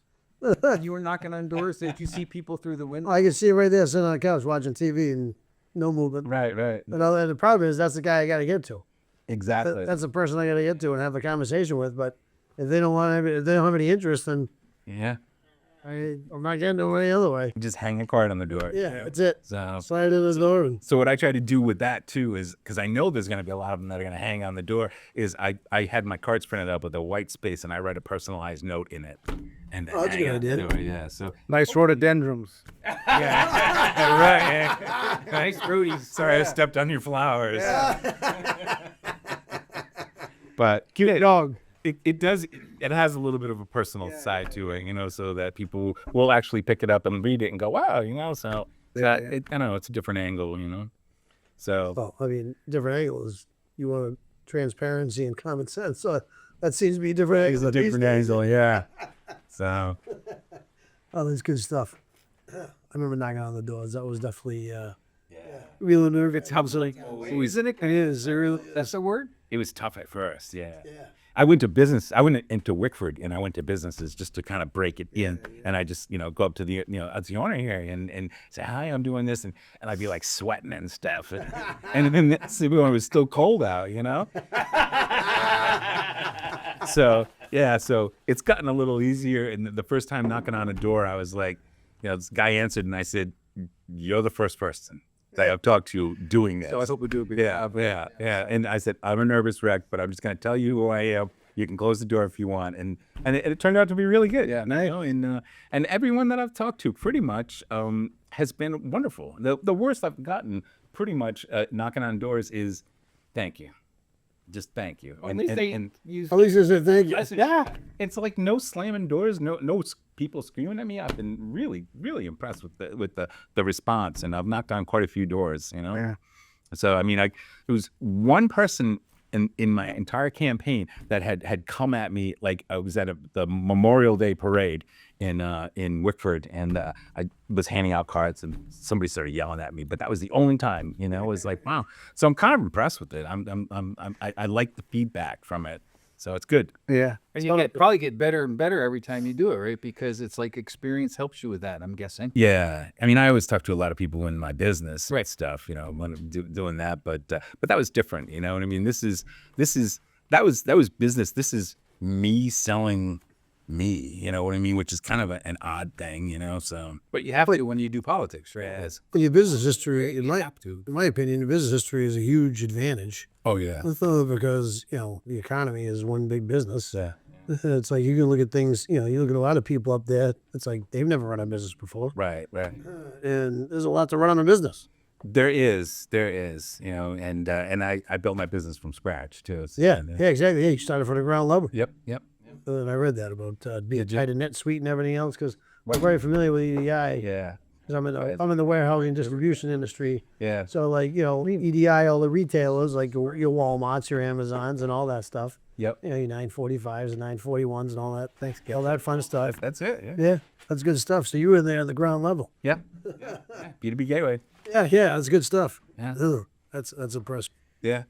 You were knocking on doors. Did you see people through the window? I can see it right there, sitting on the couch watching TV and no movement. Right. And the problem is that's the guy I got to get to. Exactly. That's the person I got to get to and have a conversation with. But if they don't have any interest, then yeah. I'm not getting them any other way. Just hang a card on the door. Yeah, that's it. So Slide in the door. So what I try to do with that too is, because I know there's going to be a lot of them that are going to hang on the door, is I had my cards printed up with a white space and I write a personalized note in it. And that's a good idea. Yeah. So Nice rhododendrons. right. Nice, Rudy. Sorry, I stepped on your flowers. But Cute dog. It does. It has a little bit of a personal side to it, so that people will actually pick it up and read it and go, "Wow," So I don't know. It's a different angle, So Well, different angles. You want transparency and common sense. So that seems to be different angles. it's a different angle, yeah. So Oh, that's good stuff. I remember knocking on the doors. That was definitely really nervous. Isn't it? Is there? That's the word. it was tough at first, yeah. I went into Wickford, and I went to businesses just to kind of break it in. And I just, go up to the, as the owner here and say, "Hi, I'm doing this." And I'd be like sweating and stuff. And then when it was still cold out, So, yeah, so it's gotten a little easier. And the first time knocking on a door, I was like, this guy answered and I said, "You're the first person that I've talked to doing this." So I hope we do a good job. Yeah. And I said, "I'm a nervous wreck, but I'm just going to tell you who I am. You can close the door if you want." And it turned out to be really good. Yeah. And everyone that I've talked to pretty much has been wonderful. The worst I've gotten pretty much knocking on doors is thank you. Just thank you. At least they use. At least it's a thing. Yeah, it's like no slamming doors, no people screaming at me. I've been really, really impressed with the response, and I've knocked on quite a few doors. Yeah. So I mean, there was one person in my entire campaign that had come at me, like I was at the Memorial Day parade in Wickford, and I was handing out cards, and somebody started yelling at me. But that was the only time, it was like, wow. So I'm kind of impressed with it. I like the feedback from it, so it's good. Yeah. And you probably get better and better every time you do it, right? Because it's like experience helps you with that, I'm guessing. Yeah, I mean, I always talk to a lot of people in my business and Right. stuff, when I'm doing that, but that was different, what I mean? That was business. This is me selling me, you know what I mean? Which is kind of an odd thing, so. But you have to when you do politics, right? Yes. Your business history, in my opinion, your business history is a huge advantage. Oh, yeah. Because, the economy is one big business. Yeah. It's like you can look at things, you look at a lot of people up there, it's like they've never run a business before. Right. And there's a lot to run on a business. There is, and I built my business from scratch too. So, Yeah, exactly. Yeah, you started from the ground level. Yep. And I read that about being Did you? tied to NetSuite and everything else because I'm very familiar with EDI. Yeah. 'Cause I'm in the warehousing distribution industry. Yeah. So like, EDI, all the retailers, like your Walmarts, your Amazons and all that stuff. Yep. Your 945s and 941s and all that. Thanks. All that fun stuff. That's it. Yeah. Yeah, that's good stuff. So you were there at the ground level. Yep. Yeah. B2B gateway. Yeah, that's good stuff. Yeah. Ugh, that's impressive. Yeah.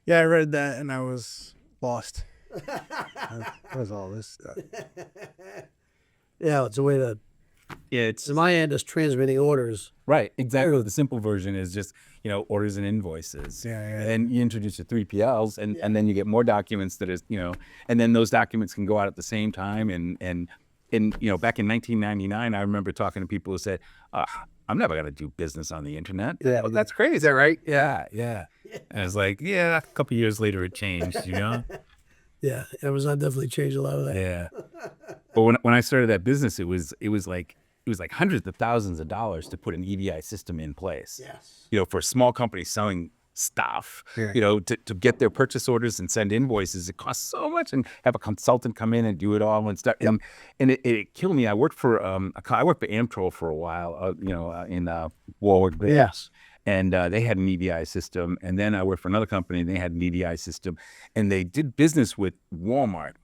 Yeah, I read that and I was lost. What was all this stuff? Yeah, it's a way to. Yeah. It's So my end is transmitting orders. right. Exactly. The simple version is just, orders and invoices. Yeah. And you introduce your 3PLs, and then you get more documents that is, and then those documents can go out at the same time. And back in 1999, I remember talking to people who said, I'm never going to do business on the internet. Yeah. Well, that's crazy. Is that right? Yeah. And I was like, yeah, a couple years later it changed, Yeah, Amazon definitely changed a lot of that. Yeah. But when I started that business, it was like hundreds of thousands of dollars to put an EDI system in place. Yes. For a small company selling stuff, Yeah. to get their purchase orders and send invoices, it costs so much, and have a consultant come in and do it all and stuff. And it killed me. I worked for Amtrol for a while, in Warwick. Yes. And they had an EDI system. And then I worked for another company, and they had an EDI system. And they did business with Walmart.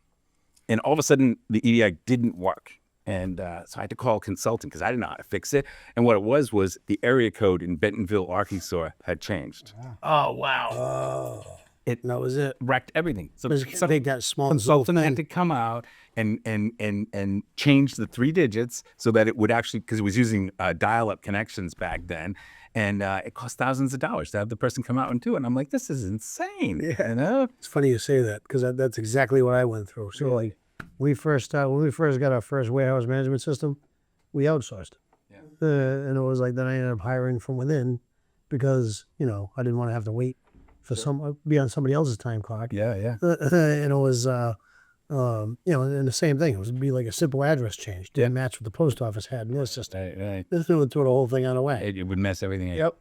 And all of a sudden, the EDI didn't work. And so I had to call a consultant because I didn't know how to fix it. And what it was the area code in Bentonville, Arkansas had changed. Oh, wow. Oh, It that was it. wrecked everything. So I think that small consultant had to come out and change the 3 digits so that it would actually, because it was using dial-up connections back then, and it cost thousands of dollars to have the person come out and do it. And I'm like, this is insane. Yeah. It's funny you say that because that's exactly what I went through. So like, when we first got our first warehouse management system, we outsourced. Yeah. And it was like then I ended up hiring from within because I didn't want to have to wait for be on somebody else's time clock. Yeah. And it was and the same thing. It would be like a simple address change. Didn't match what the post office had in their system. Right. This would throw the whole thing out of the way. It would mess everything up.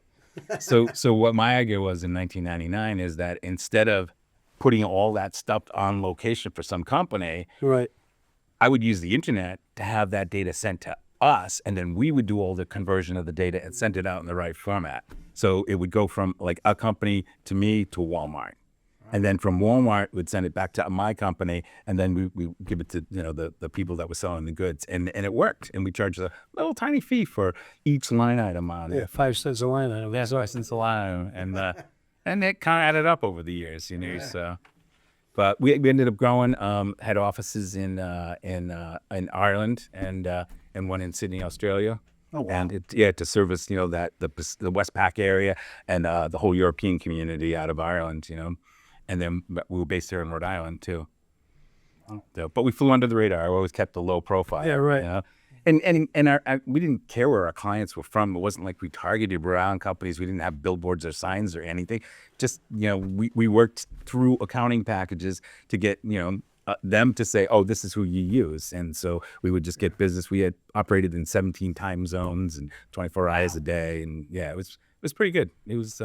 So what my idea was in 1999 is that instead of putting all that stuff on location for some company, Right. I would use the internet to have that data sent to us, and then we would do all the conversion of the data and send it out in the right format. So it would go from like a company to me to Walmart. And then from Walmart, we'd send it back to my company, and then we give it to the people that were selling the goods, and it worked. And we charged a little tiny fee for each line item on it. 5 cents a line item. That's why since a line, and it kind of added up over the years, So, but we ended up growing. Had offices in Ireland and one in Sydney, Australia. Oh, wow. And to service that the Westpac area and the whole European community out of Ireland, and then we were based here in Rhode Island too. So, but we flew under the radar. I always kept a low profile. Yeah, right. And we didn't care where our clients were from. It wasn't like we targeted Rhode Island companies. We didn't have billboards or signs or anything. Just we worked through accounting packages to get them to say, oh, this is who you use. And so we would just get business. We had operated in 17 time zones and 24 hours a day. And it was pretty good. It was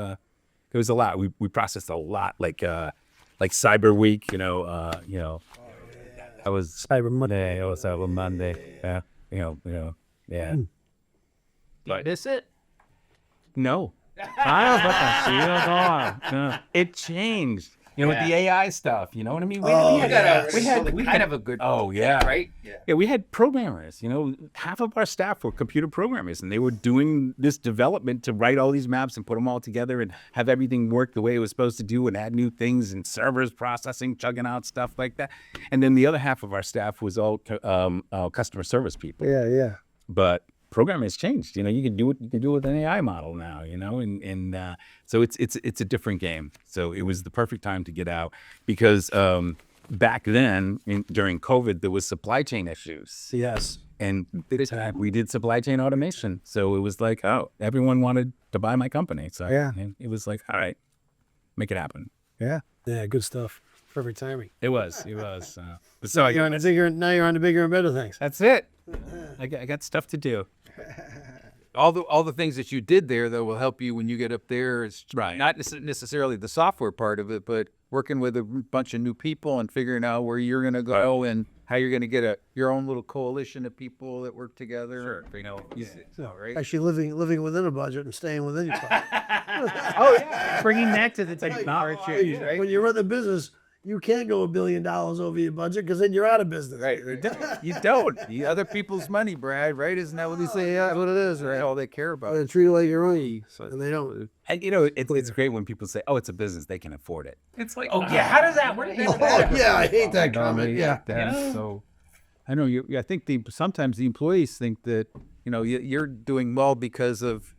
It was a lot. We processed a lot, like Cyber Week. I was Cyber Monday. It was Cyber Monday. Yeah, yeah. But miss it? No. It changed. With the AI stuff, you know what I mean? We kind of a good. Oh yeah, right? yeah. We had programmers. Half of our staff were computer programmers, and they were doing this development to write all these maps and put them all together and have everything work the way it was supposed to do, and add new things and servers processing, chugging out stuff like that. And then the other half of our staff was all customer service people. Yeah. But programming has changed. You can do it with an AI model now. And so it's a different game. So it was the perfect time to get out because back then during COVID there was supply chain issues. Yes. And we did supply chain automation. So it was like, everyone wanted to buy my company. So and it was like, all right, make it happen. Yeah. Yeah, good stuff. Perfect timing. It was. So Now you're on the bigger and better things. that's it. I got stuff to do. All the things that you did there, though, will help you when you get up there. It's Right. not necessarily the software part of it, but working with a bunch of new people and figuring out where you're going to go and how you're going to get your own little coalition of people that work together. Right? Actually, living within a budget and staying within your budget. Oh yeah, bringing that to the technology, right? When you run the business, you can't go $1 billion over your budget because then you're out of business. Right. You don't. The other people's money, Brad, right? Isn't that what they say? Yeah, what it is, right? All they care about. They treat it like your own, and they don't. And it's great when people say, "Oh, it's a business; they can afford it." It's like, Oh yeah, how does that work? Yeah, I hate that comment. Yeah. So I know you. I think sometimes the employees think that you're doing well because of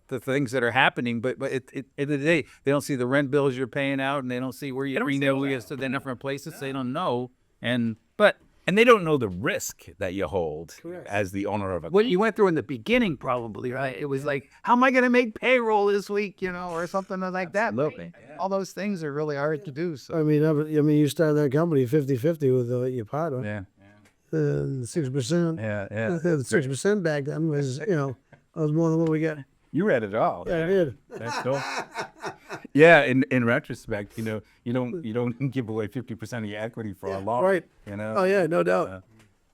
the things that are happening, but at the end of the day, they don't see the rent bills you're paying out, and they don't see where you're to the different places. They don't know, and they don't know the risk that you hold Correct. as the owner of a. what you went through in the beginning, probably, right? It was like, how am I going to make payroll this week, or something like that. Absolutely. All those things are really hard to do. So I mean, you started that company 50-50 with your partner. Yeah, 6%. yeah. The 6% back then was, that was more than what we got. You read it all. Yeah, I did. That's cool. Yeah, in retrospect, you don't give away 50% of your equity for a long. Right. Oh yeah, no doubt.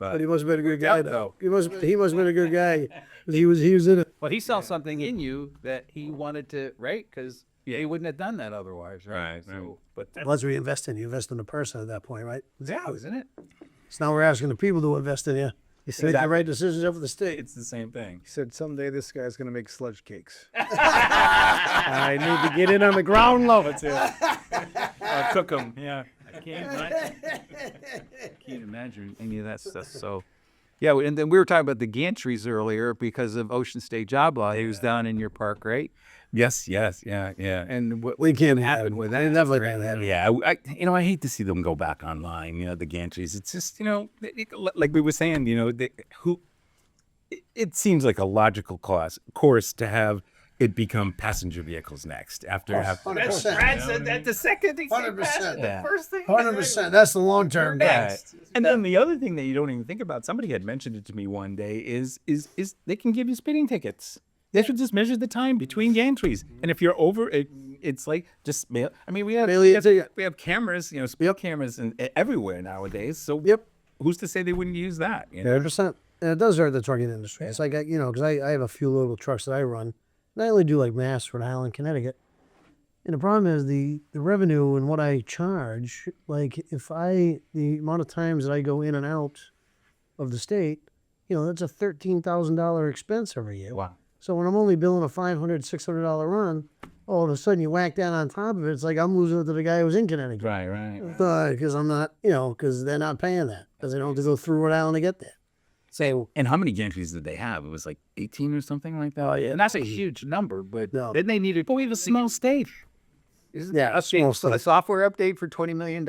But he must have been a good guy, though. He must have been a good guy. He was in it. But he saw something in you that he wanted to, right? Because he wouldn't have done that otherwise, right? Right. So, but Unless we invest in you, invest in the person at that point, right? yeah, isn't it? So now we're asking the people to invest in you. Make the right decisions over the state. It's the same thing. He said someday this guy's gonna make sludge cakes. I need to get in on the ground level too. Cook them. Yeah. I can't imagine any of that stuff. So, yeah, and then we were talking about the gantries earlier because of Ocean State Job Law. He was down in your park, right? Yes. Yeah. And what We can't happened happen with They that? never can happen. Yeah, I hate to see them go back online. The gantries. It's just like we were saying. It seems like a logical course to have it become passenger vehicles next after. 100%. Brad said that the second he said 100%. that, the first thing. 100%. That's the long term. Yeah. And then the other thing that you don't even think about, somebody had mentioned it to me one day, is they can give you speeding tickets. They should just measure the time between gantries, and if you're over it, it's like just mail. I mean, we have cameras, speed cameras everywhere nowadays. So who's to say they wouldn't use that? 100%. And it does hurt the trucking industry. It's like, because I have a few little trucks that I run. And I only do like Mass, Rhode Island, Connecticut. And the problem is the revenue and what I charge, like the amount of times that I go in and out of the state, that's a $13,000 expense every year. Wow. So when I'm only billing a $500, $600 run, all of a sudden you whack that on top of it. It's like I'm losing it to the guy who's in Connecticut. Right. Because I'm not, because they're not paying that. Because they don't have to go through Rhode Island to get there. So, and how many gantries did they have? It was like 18 or something like that. Oh, yeah. And that's a huge number, but No. then they needed. But we have a small state. Yeah, small a stuff. software update for $20 million.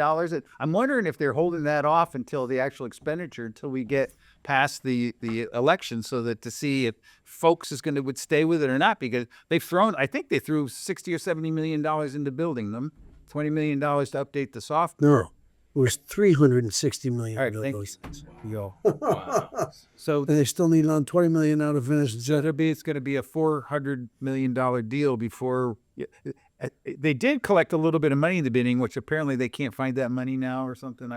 I'm wondering if they're holding that off until the actual expenditure, until we get past the election, so that to see if folks would stay with it or not, because I think they threw $60 or $70 million into building them, $20 million to update the software. No, it was $360 million. All right, thank you. So And they still need on $20 million now to finish. it's going to be a $400 million deal before. They did collect a little bit of money in the bidding, which apparently they can't find that money now or something.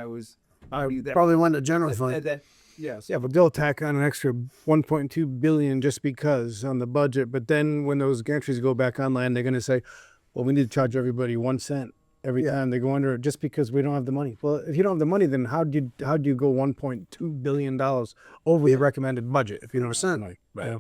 Probably went to general fund. Yes. Yeah, but they'll tack on an extra 1.2 billion just because on the budget. But then when those gantries go back online, they're going to say, "Well, we need to charge everybody 1 cent every time they go under it, just because we don't have the money." Well, if you don't have the money, then how do you go 1.2 billion dollars over the recommended budget if you don't have the money? Right.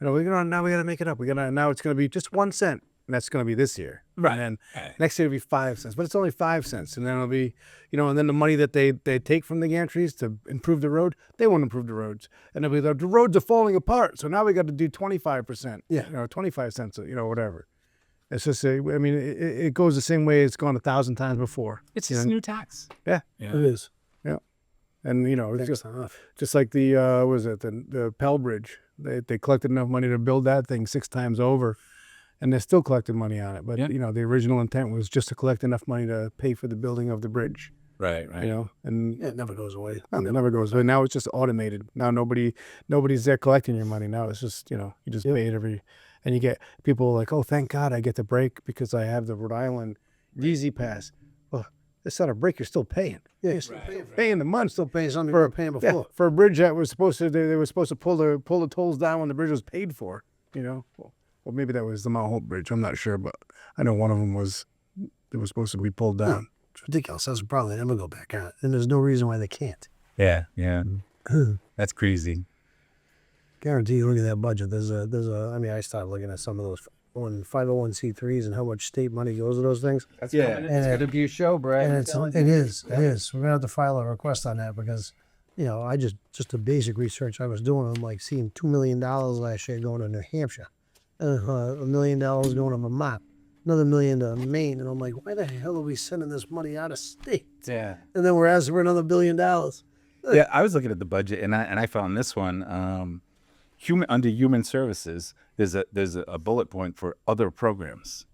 Now we got to make it up. Now it's going to be just 1 cent. And that's going to be this year. Right. And then next year it'll be 5 cents, but it's only 5 cents. And then it'll be, and then the money that they take from the gantries to improve the road, they won't improve the roads. And they'll be the roads are falling apart. So now we got to do 25%. Yeah. 25 cents, whatever. It's just, it goes the same way it's gone 1,000 times before. It's just a new tax. Yeah. It is. Yeah. And, it's just like the, the Pell Bridge. They collected enough money to build that thing 6 times over. And they're still collecting money on it. But, the original intent was just to collect enough money to pay for the building of the bridge. Right. And It never goes away. it never goes away. Now it's just automated. Now nobody's there collecting your money. Now it's just, you just pay it and you get people like, "Oh, thank God I get the break because I have the Rhode Island Easy Pass." Well, it's not a break. You're still paying. Yeah, You're still paying the month. still paying something you were paying before. For a bridge that was supposed to, they were supposed to pull the tolls down when the bridge was paid for, Well, maybe that was the Mount Hope Bridge. I'm not sure, but I know one of them was supposed to be pulled down. It's ridiculous. That's a problem. They never go back on it. And there's no reason why they can't. Yeah. That's crazy. Guarantee you look at that budget. I started looking at some of those 501c3s and how much state money goes to those things. That's Yeah. coming. It's going to be a show, Brad. And it is. We're gonna have to file a request on that because, I just the basic research I was doing. I'm like seeing $2 million last year going to New Hampshire, $1 million going to Vermont, another $1 million to Maine, and I'm like, why the hell are we sending this money out of state? Yeah. And then we're asking for another $1 billion. Yeah, I was looking at the budget and I found this one. Under human services, there's a bullet point for other programs.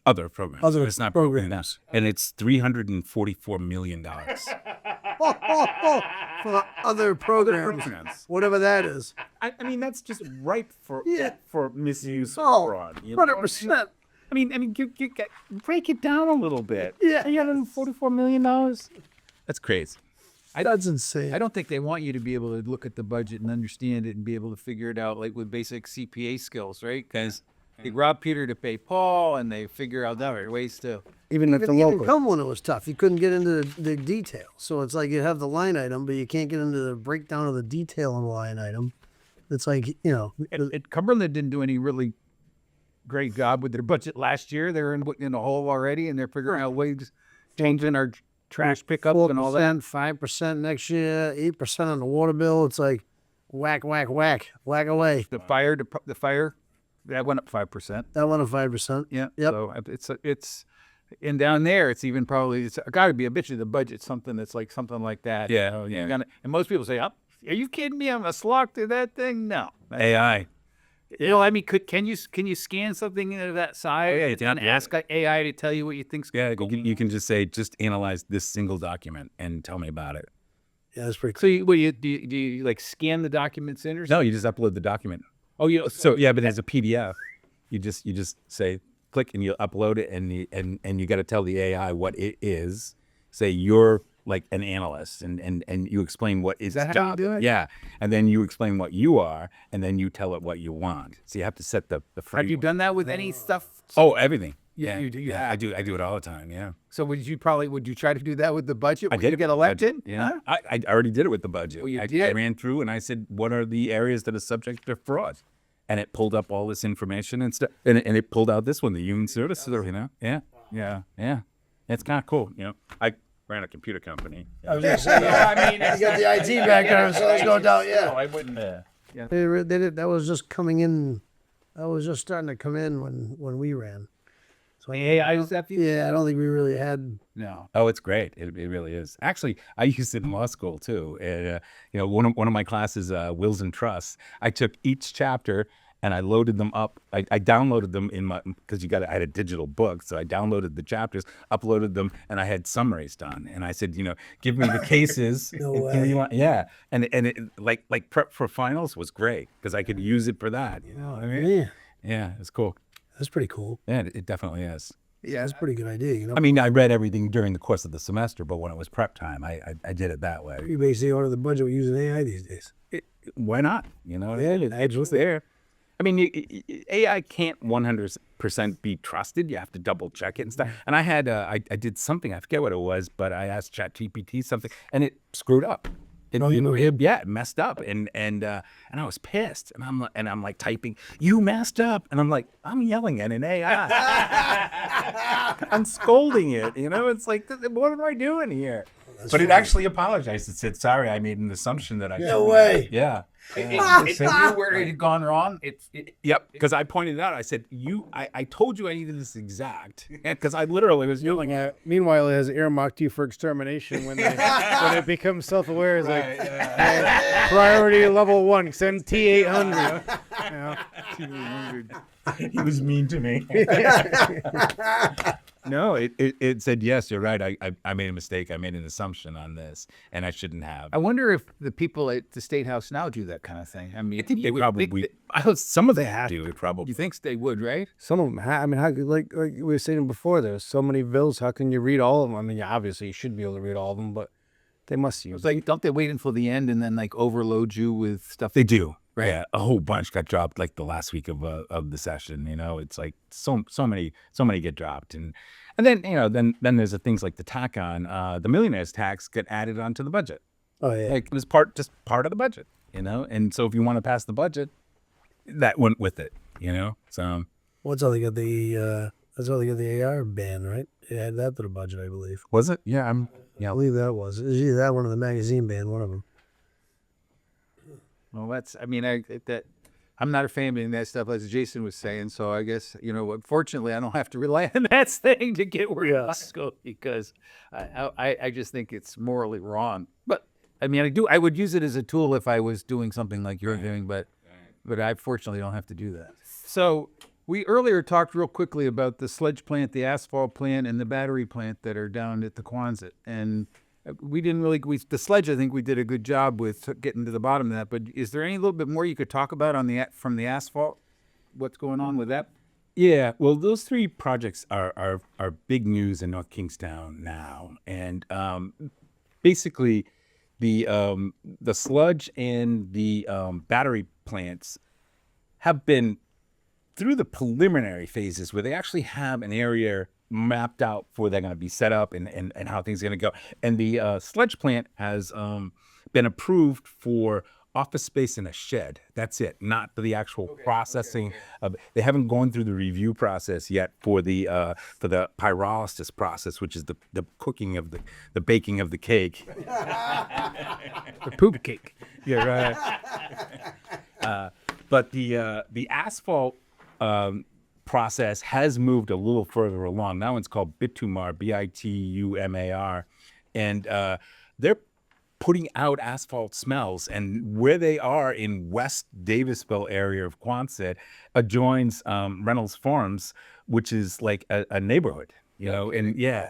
Other programs. Other It's not programs. And it's $344 million. For other programs, whatever that is. I mean, that's just ripe for Yeah. for misuse, Oh, fraud. 100%. I mean, you break it down a little bit. Yeah. You got $44 million. That's crazy. That's insane. I don't think they want you to be able to look at the budget and understand it and be able to figure it out like with basic CPA skills, right? Because they rob Peter to pay Paul, and they figure out other ways to. Even at the Even local. Cumberland, it was tough. You couldn't get into the detail. So it's like you have the line item, but you can't get into the breakdown of the detail on the line item. It's like, Cumberland didn't do any really great job with their budget last year. They're in a hole already, and they're figuring out ways changing our trash pickup and all that. 5% next year, 8% on the water bill. It's like whack, whack, whack, whack away. The fire, that went up 5%. That one of 5%. Yeah. Yep. So it's and down there it's even probably it's got to be a bitch of the budget something like that. Yeah, You yeah. gotta- and most people say, "Are you kidding me? I'm a slog to that thing." No. AI. I mean, can you scan something of that size? yeah, it's and not- ask AI to tell you what you think's Yeah, going you can just say, just analyze this single document and tell me about it. Yeah, that's pretty cool. So do you like scan the documents in or something? No, you just upload the document. Oh, So yeah, but as a PDF, you just say click and you upload it and you got to tell the AI what it is. Say you're like an analyst and you explain what is that how you job. do it? Yeah, and then you explain what you are, and then you tell it what you want. So you have to set the Have you framework. done that with any stuff? Oh, everything. Yeah, you do. Yeah, I do it all the time. Yeah. So would you try to do that with the budget? I when did you get it. elected? Yeah, I already did it with the budget. Oh, you I did? ran through and I said, what are the areas that are subject to fraud? And it pulled up all this information and stuff. And it pulled out this one, the human services, Yeah. It's kind of cool. I ran a computer company. I was gonna say, you got the IT background, so there's no doubt. Yeah. I wouldn't. They did. That was just coming in. That was just starting to come in when we ran. So AI is that? Yeah, I don't think we really had. No. Oh, it's great. It really is. Actually, I used it in law school too. And, one of my classes, Wills and Trusts, I took each chapter and I loaded them up. I downloaded them because I had a digital book. So I downloaded the chapters, uploaded them, and I had summaries done. And I said, give me the cases. No way. Yeah. And it like prep for finals was great because I could use it for that. I mean? Yeah. Yeah, it's cool. That's pretty cool. Yeah, it definitely is. Yeah, that's a pretty good idea. You know, I mean, I read everything during the course of the semester, but when it was prep time, I did it that way. you basically order the budget with using AI these days. Why not? You know, it was there. I mean, AI can't 100% be trusted. You have to double check it and stuff. And I had, I did something, I forget what it was, but I asked ChatGPT something, and it screwed up. It messed up, and I was pissed, and I'm like typing, "You messed up," and I'm like, I'm yelling at an AI. I'm scolding it. You know, it's like, what am I doing here? But it actually apologized. It said, "Sorry, I made an assumption that I." No way. Yeah. It knew where it had gone wrong. Yep, because I pointed it out. I said, I told you I needed this exact, because I literally was yelling at it. Meanwhile, it has earmarked you for extermination when it becomes self-aware. It's like priority level 1, send T800. He was mean to me. No, it said, yes, you're right. I made a mistake. I made an assumption on this, and I shouldn't have. I wonder if the people at the State House now do that kind of thing. I mean, I think they probably. Some of them have to. Probably. You think they would, right? Some of them, I mean, like we were saying before, there's so many bills. How can you read all of them? I mean, obviously you should be able to read all of them, but they must use It's like, don't they wait until the end and then like overload you with stuff? They do. Right. Yeah, a whole bunch got dropped like the last week of the session. You know, it's like so many get dropped, and then then there's the things like the tack on the millionaire's tax get added onto the budget. Oh yeah. Like it's just part of the budget. You know, and so if you want to pass the budget, that went with it. You know, so What's all they got the that's how they got the AR ban, right? They added that to the budget, I believe. was it? Yeah, I believe that was. It was either that one or the magazine ban, one of them. Well, I'm not a fan of any of that stuff, as Jason was saying. So I guess, unfortunately, I don't have to rely on that thing to get where I go, because I just think it's morally wrong. But I mean, I would use it as a tool if I was doing something like you're doing, but I fortunately don't have to do that. So we earlier talked real quickly about the sludge plant, the asphalt plant, and the battery plant that are down at the Quonset. And we didn't really, the sledge, I think we did a good job with getting to the bottom of that. But is there any little bit more you could talk about from the asphalt? What's going on with that? Yeah, well, those three projects are big news in North Kingston now, and basically, the sludge and the battery plants have been through the preliminary phases where they actually have an area mapped out for they're going to be set up and how things are going to go. And the sludge plant has been approved for office space in a shed. That's it, not for the actual processing. They haven't gone through the review process yet for the pyrolysis process, which is the cooking of the baking of the cake. The poop cake. Yeah, right. But the asphalt process has moved a little further along. That one's called Bitumar, Bitumar, and they're putting out asphalt smells. And where they are in West Davisville area of Quonset adjoins Reynolds Farms, which is like a neighborhood.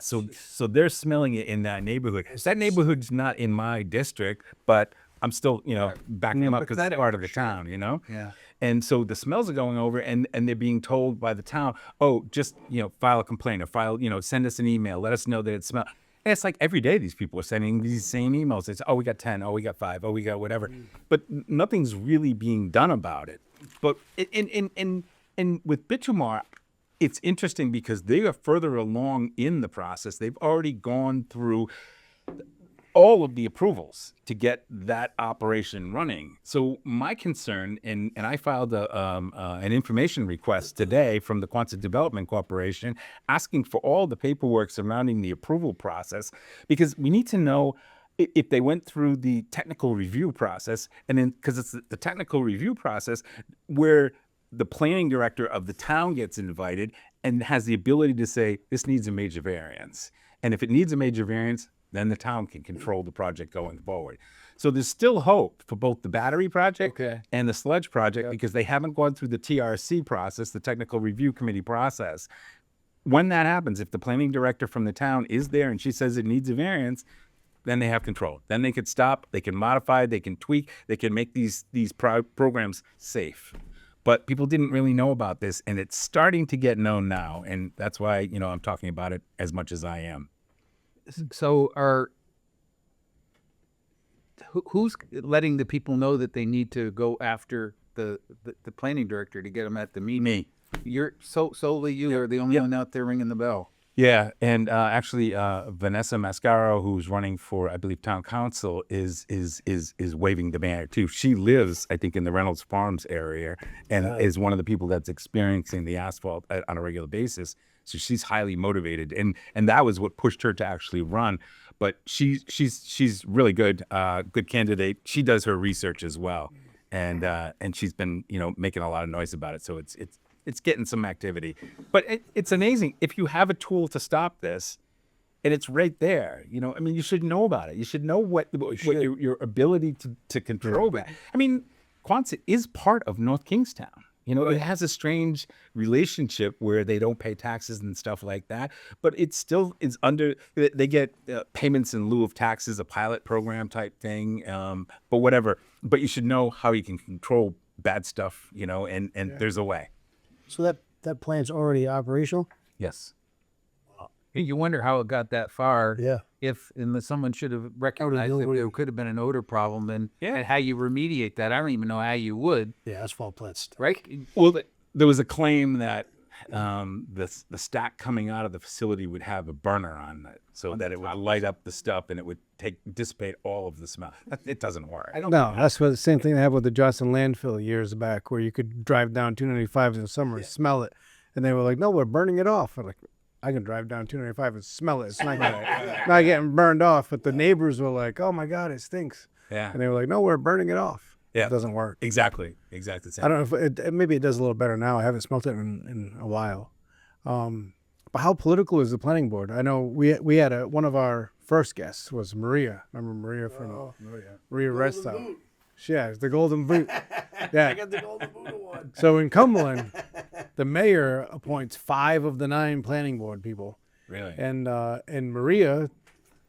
So they're smelling it in that neighborhood. That neighborhood's not in my district, but I'm still, backing them up because that's part of the town, Yeah. And so the smells are going over, and they're being told by the town, oh, just, file a complaint or send us an email, let us know that it smells. And it's like every day these people are sending these same emails. It's, oh, we got 10, oh, we got 5, oh, we got whatever. But nothing's really being done about it. But in with Bitumar, it's interesting because they are further along in the process. They've already gone through all of the approvals to get that operation running. So my concern, and I filed an information request today from the Quonset Development Corporation asking for all the paperwork surrounding the approval process, because we need to know if they went through the technical review process, and then because it's the technical review process where the planning director of the town gets invited and has the ability to say, this needs a major variance. And if it needs a major variance, then the town can control the project going forward. So there's still hope for both the battery project and the sludge project because they haven't gone through the TRC process, the technical review committee process. When that happens, if the planning director from the town is there and she says it needs a variance, then they have control. Then they can stop, they can modify, they can tweak, they can make these programs safe. but people didn't really know about this, and it's starting to get known now, and that's why I'm talking about it as much as I am. So who's letting the people know that they need to go after the planning director to get them at the meeting? Me. You're solely you are the only one out there ringing the bell. Yeah, and actually, Vanessa Mascaro, who's running for, I believe, town council, is waving the banner too. She lives, I think, in the Reynolds Farms area, and is one of the people that's experiencing the asphalt on a regular basis. So she's highly motivated, and that was what pushed her to actually run. But she's really good, good candidate. She does her research as well, and she's been making a lot of noise about it. So it's getting some activity, but it's amazing if you have a tool to stop this, and it's right there. I mean, you should know about it. You should know what your ability to control that. I mean, Quonset is part of North Kingstown. It has a strange relationship where they don't pay taxes and stuff like that, but it still is under. They get payments in lieu of taxes, a pilot program type thing. But whatever. But you should know how you can control bad stuff. And there's a way. So that plant's already operational? Yes. You wonder how it got that far. Yeah. If someone should have recognized that there could have been an odor problem, and how you remediate that. I don't even know how you would. Yeah, asphalt plants. Right? Well, there was a claim that the stack coming out of the facility would have a burner on it, so that it would light up the stuff and it would dissipate all of the smell. It doesn't work. No, that's the same thing they have with the Johnson landfill years back, where you could drive down 295 in the summer and smell it, and they were like, "No, we're burning it off." I'm like, I can drive down 295 and smell it. It's not getting burned off. But the neighbors were like, "Oh my God, it stinks." Yeah. And they were like, "No, we're burning it off." Yeah. It doesn't work. Exactly the same. I don't know if maybe it does a little better now. I haven't smelt it in a while. But how political is the planning board? I know we had one of our first guests was Maria. Remember Maria from Maria Redstone? Yeah, it's the Golden Boot. Yeah. I got the Golden Boot Award. So in Cumberland, the mayor appoints 5 of the 9 planning board people. Really? And Maria,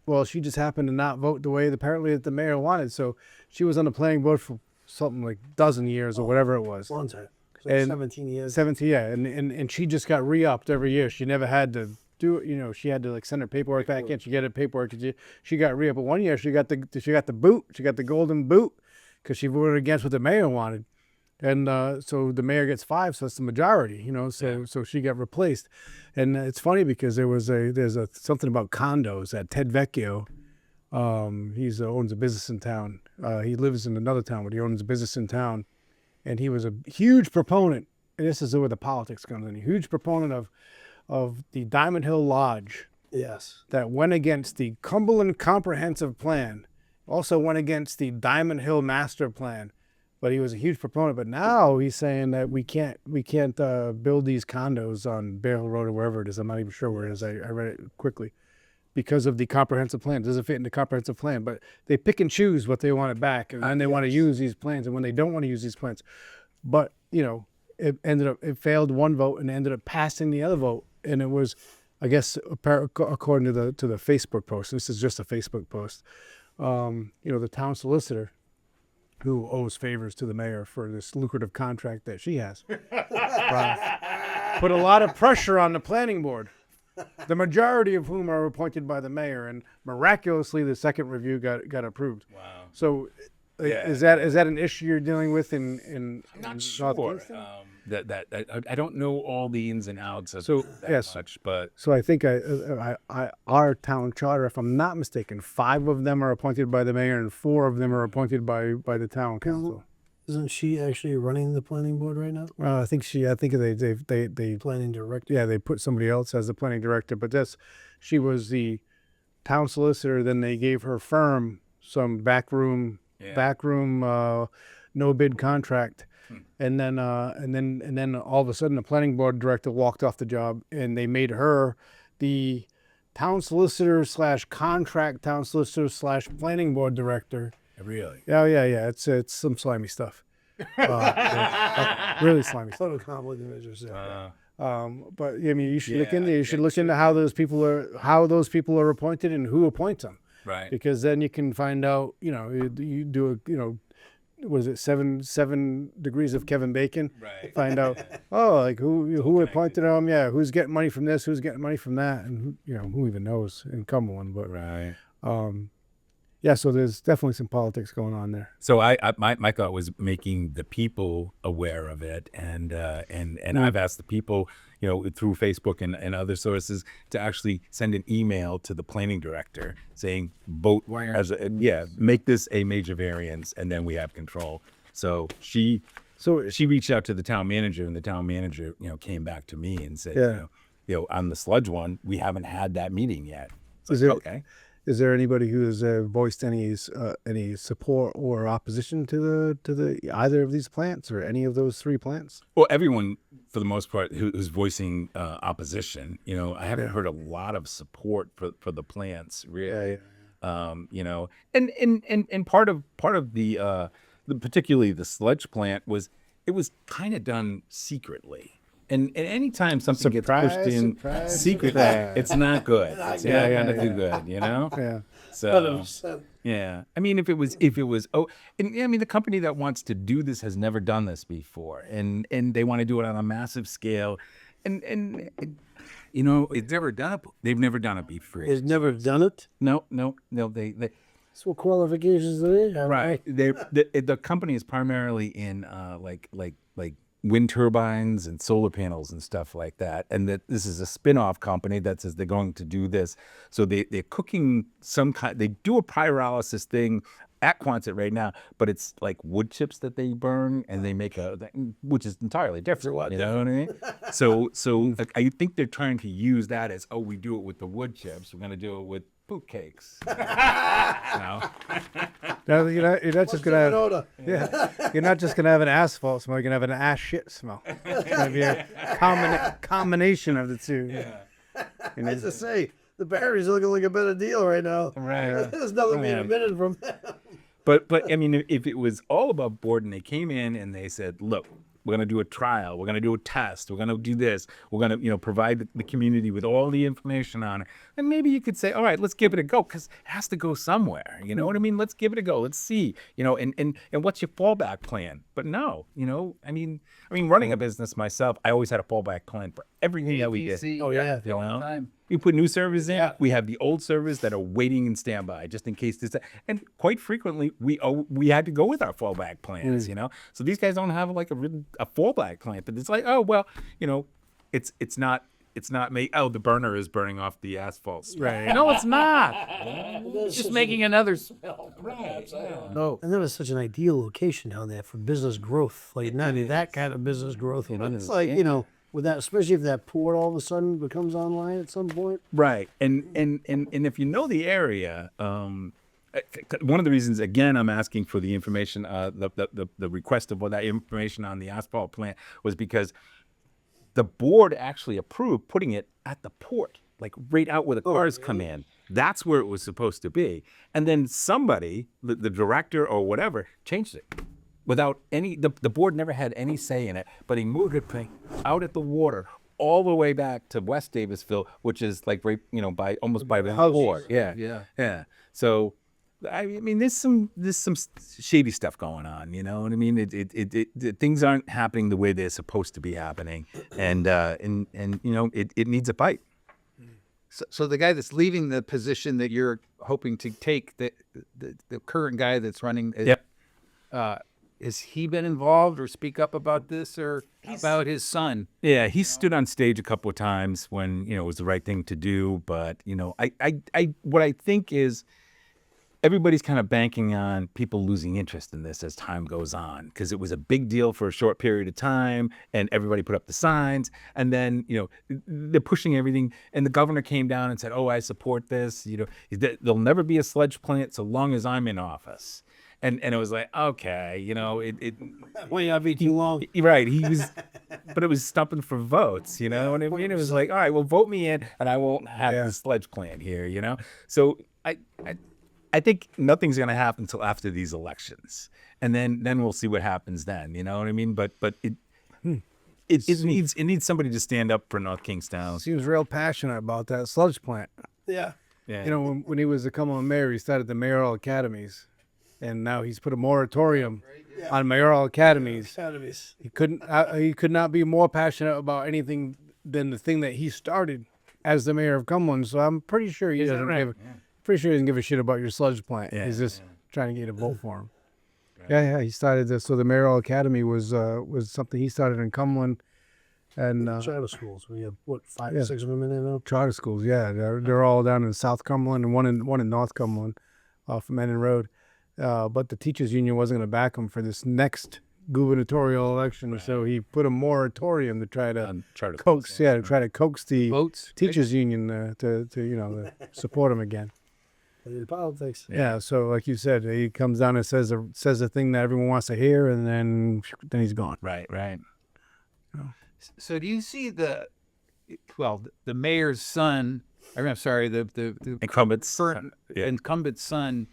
well, she just happened to not vote the way apparently that the mayor wanted. So she was on the planning board for something like a dozen years or whatever it was. One time. And 17 years. 17, yeah. And she just got re-upped every year. She never had to do it. She had to send her paperwork back in. She got her paperwork. She got re-upped. But one year she got the boot. She got the golden boot because she voted against what the mayor wanted. And so the mayor gets 5, so it's the majority, so she got replaced. And it's funny because there's something about condos at Ted Vecchio. He owns a business in town. He lives in another town, but he owns a business in town. And he was a huge proponent, and this is where the politics comes in, a huge proponent of the Diamond Hill Lodge. Yes. That went against the Cumberland Comprehensive Plan, also went against the Diamond Hill Master Plan. But he was a huge proponent. But now he's saying that we can't build these condos on Bear Hill Road or wherever it is. I'm not even sure where it is. I read it quickly because of the comprehensive plan. It doesn't fit in the comprehensive plan. But they pick and choose what they want it back, and then they want to use these plans, and when they don't want to use these plans. But it failed one vote and ended up passing the other vote, and it was, I guess, according to the Facebook post. This is just a Facebook post. The town solicitor, who owes favors to the mayor for this lucrative contract that she has, put a lot of pressure on the planning board, the majority of whom are appointed by the mayor, and miraculously the second review got approved. Wow. So is that an issue you're dealing with in Not North sure. Kingston? That I don't know all the ins and outs of that yes. much, but So I think our town charter, if I'm not mistaken, 5 of them are appointed by the mayor and 4 of them are appointed by the town council. Isn't she actually running the planning board right now? I think they Planning director. yeah, they put somebody else as the planning director, but she was the town solicitor. Then they gave her firm some backroom no bid contract. And then all of a sudden the planning board director walked off the job, and they made her the town solicitor / contract town solicitor / planning board director. really. Oh yeah. It's some slimy stuff. Really slimy stuff. Sort of conflict of interest. But I mean, you should look into look into how those people are appointed and who appoints them. Right. Because then you can find out. You do was it seven degrees of Kevin Bacon? Right. Find out, like who appointed him? Yeah, who's getting money from this? Who's getting money from that? And who even knows in Cumberland? But Right. yeah, so there's definitely some politics going on there. So my thought was making the people aware of it, and I've asked the people, through Facebook and other sources, to actually send an email to the planning director saying vote make this a major variance, and then we have control. So she reached out to the town manager, and the town manager came back to me and said, on the sludge one, we haven't had that meeting yet. Is there anybody who has voiced any support or opposition to the either of these plants or any of those 3 plants? Well, everyone, for the most part, who's voicing opposition, I haven't heard a lot of support for the plants, really. And part of the particularly the sludge plant was kind of done secretly. And anytime something gets pushed in secretly, it's not good. It's not gonna do good, Yeah. So yeah, I mean, if it was the company that wants to do this has never done this before, and they want to do it on a massive scale, and it's never done it. They've never done it before. Has never done it. No. They So what qualifications do they have? right. The company is primarily in like wind turbines and solar panels and stuff like that, and that this is a spin-off company that says they're going to do this. So they're cooking some kind. They do a pyrolysis thing at Quonset right now, but it's like wood chips that they burn, and they make which is entirely different. You know what I mean? So I think they're trying to use that as, we do it with the wood chips. We're going to do it with poop cakes. Now, you're not just gonna have, you're not just gonna have an asphalt smell. You're gonna have an ass shit smell. It's gonna be a combination of the two. I was to say, the Barry's looking like a better deal right now. Right. There's nothing being admitted from them. But I mean, if it was all above board and they came in and they said, look, we're going to do a trial, we're going to do a test, we're going to do this, we're going to provide the community with all the information on it, and maybe you could say, all right, let's give it a go, because it has to go somewhere. You know what I mean? Let's give it a go. Let's see. And what's your fallback plan? But no, I mean, running a business myself, I always had a fallback plan for everything that we did. Oh yeah. We put new servers in. We have the old servers that are waiting in standby just in case this. And quite frequently, we had to go with our fallback plans. So these guys don't have like a fallback plan, but it's like, it's not me. Oh, the burner is burning off the asphalt. Right. No, it's not. It's just making another smell. Right. No. And that was such an ideal location down there for business growth. Like not only that kind of business growth. It's like, with that, especially if that port all of a sudden becomes online at some point. Right. And if you know the area, one of the reasons, again, I'm asking for the information, the request of that information on the asphalt plant was because the board actually approved putting it at the port, like right out where the cars come in. That's where it was supposed to be. And then somebody, the director or whatever, changed it without any, the board never had any say in it, but he moved it out at the water all the way back to West Davisville, which is like right, almost by the port. Yeah. So, I mean, there's some shady stuff going on. You know what I mean? It things aren't happening the way they're supposed to be happening, and it needs a bite. So the guy that's leaving the position that you're hoping to take, the current guy that's running, has he been involved or speak up about this or about his son? Yeah, he stood on stage a couple of times when it was the right thing to do, but what I think is, everybody's kind of banking on people losing interest in this as time goes on, because it was a big deal for a short period of time and everybody put up the signs, and then, they're pushing everything. And the governor came down and said, I support this. There'll never be a sludge plant so long as I'm in office. And it was like, okay, it Wait, I'll be too long. Right. He was, but it was stumping for votes, what I mean? It was like, all right, well, vote me in and I won't have the sludge plant here, So I think nothing's going to happen until after these elections, and then we'll see what happens then. You know what I mean? But it needs somebody to stand up for North Kingston. He was real passionate about that sludge plant. Yeah. Yeah. When he was the Cumberland mayor, he started the mayoral academies, and now he's put a moratorium on mayoral academies. He could not be more passionate about anything than the thing that he started as the mayor of Cumberland. So I'm pretty sure he doesn't give a shit about your sludge plant. He's just trying to get a vote for him. Yeah, he started this. So the mayoral academy was something he started in Cumberland, and Charter schools. We have what 5 or 6 of them in there now. charter schools. Yeah, they're all down in South Cumberland and one in North Cumberland, off of Menon Road. But the teachers union wasn't going to back him for this next gubernatorial election, so he put a moratorium to try to charter coax the Votes. teachers union to support him again. In politics. Yeah, so like you said, he comes down and says a thing that everyone wants to hear, and then he's gone. Right. So do you see the mayor's son? I'm sorry, the Incumbents. current incumbent son.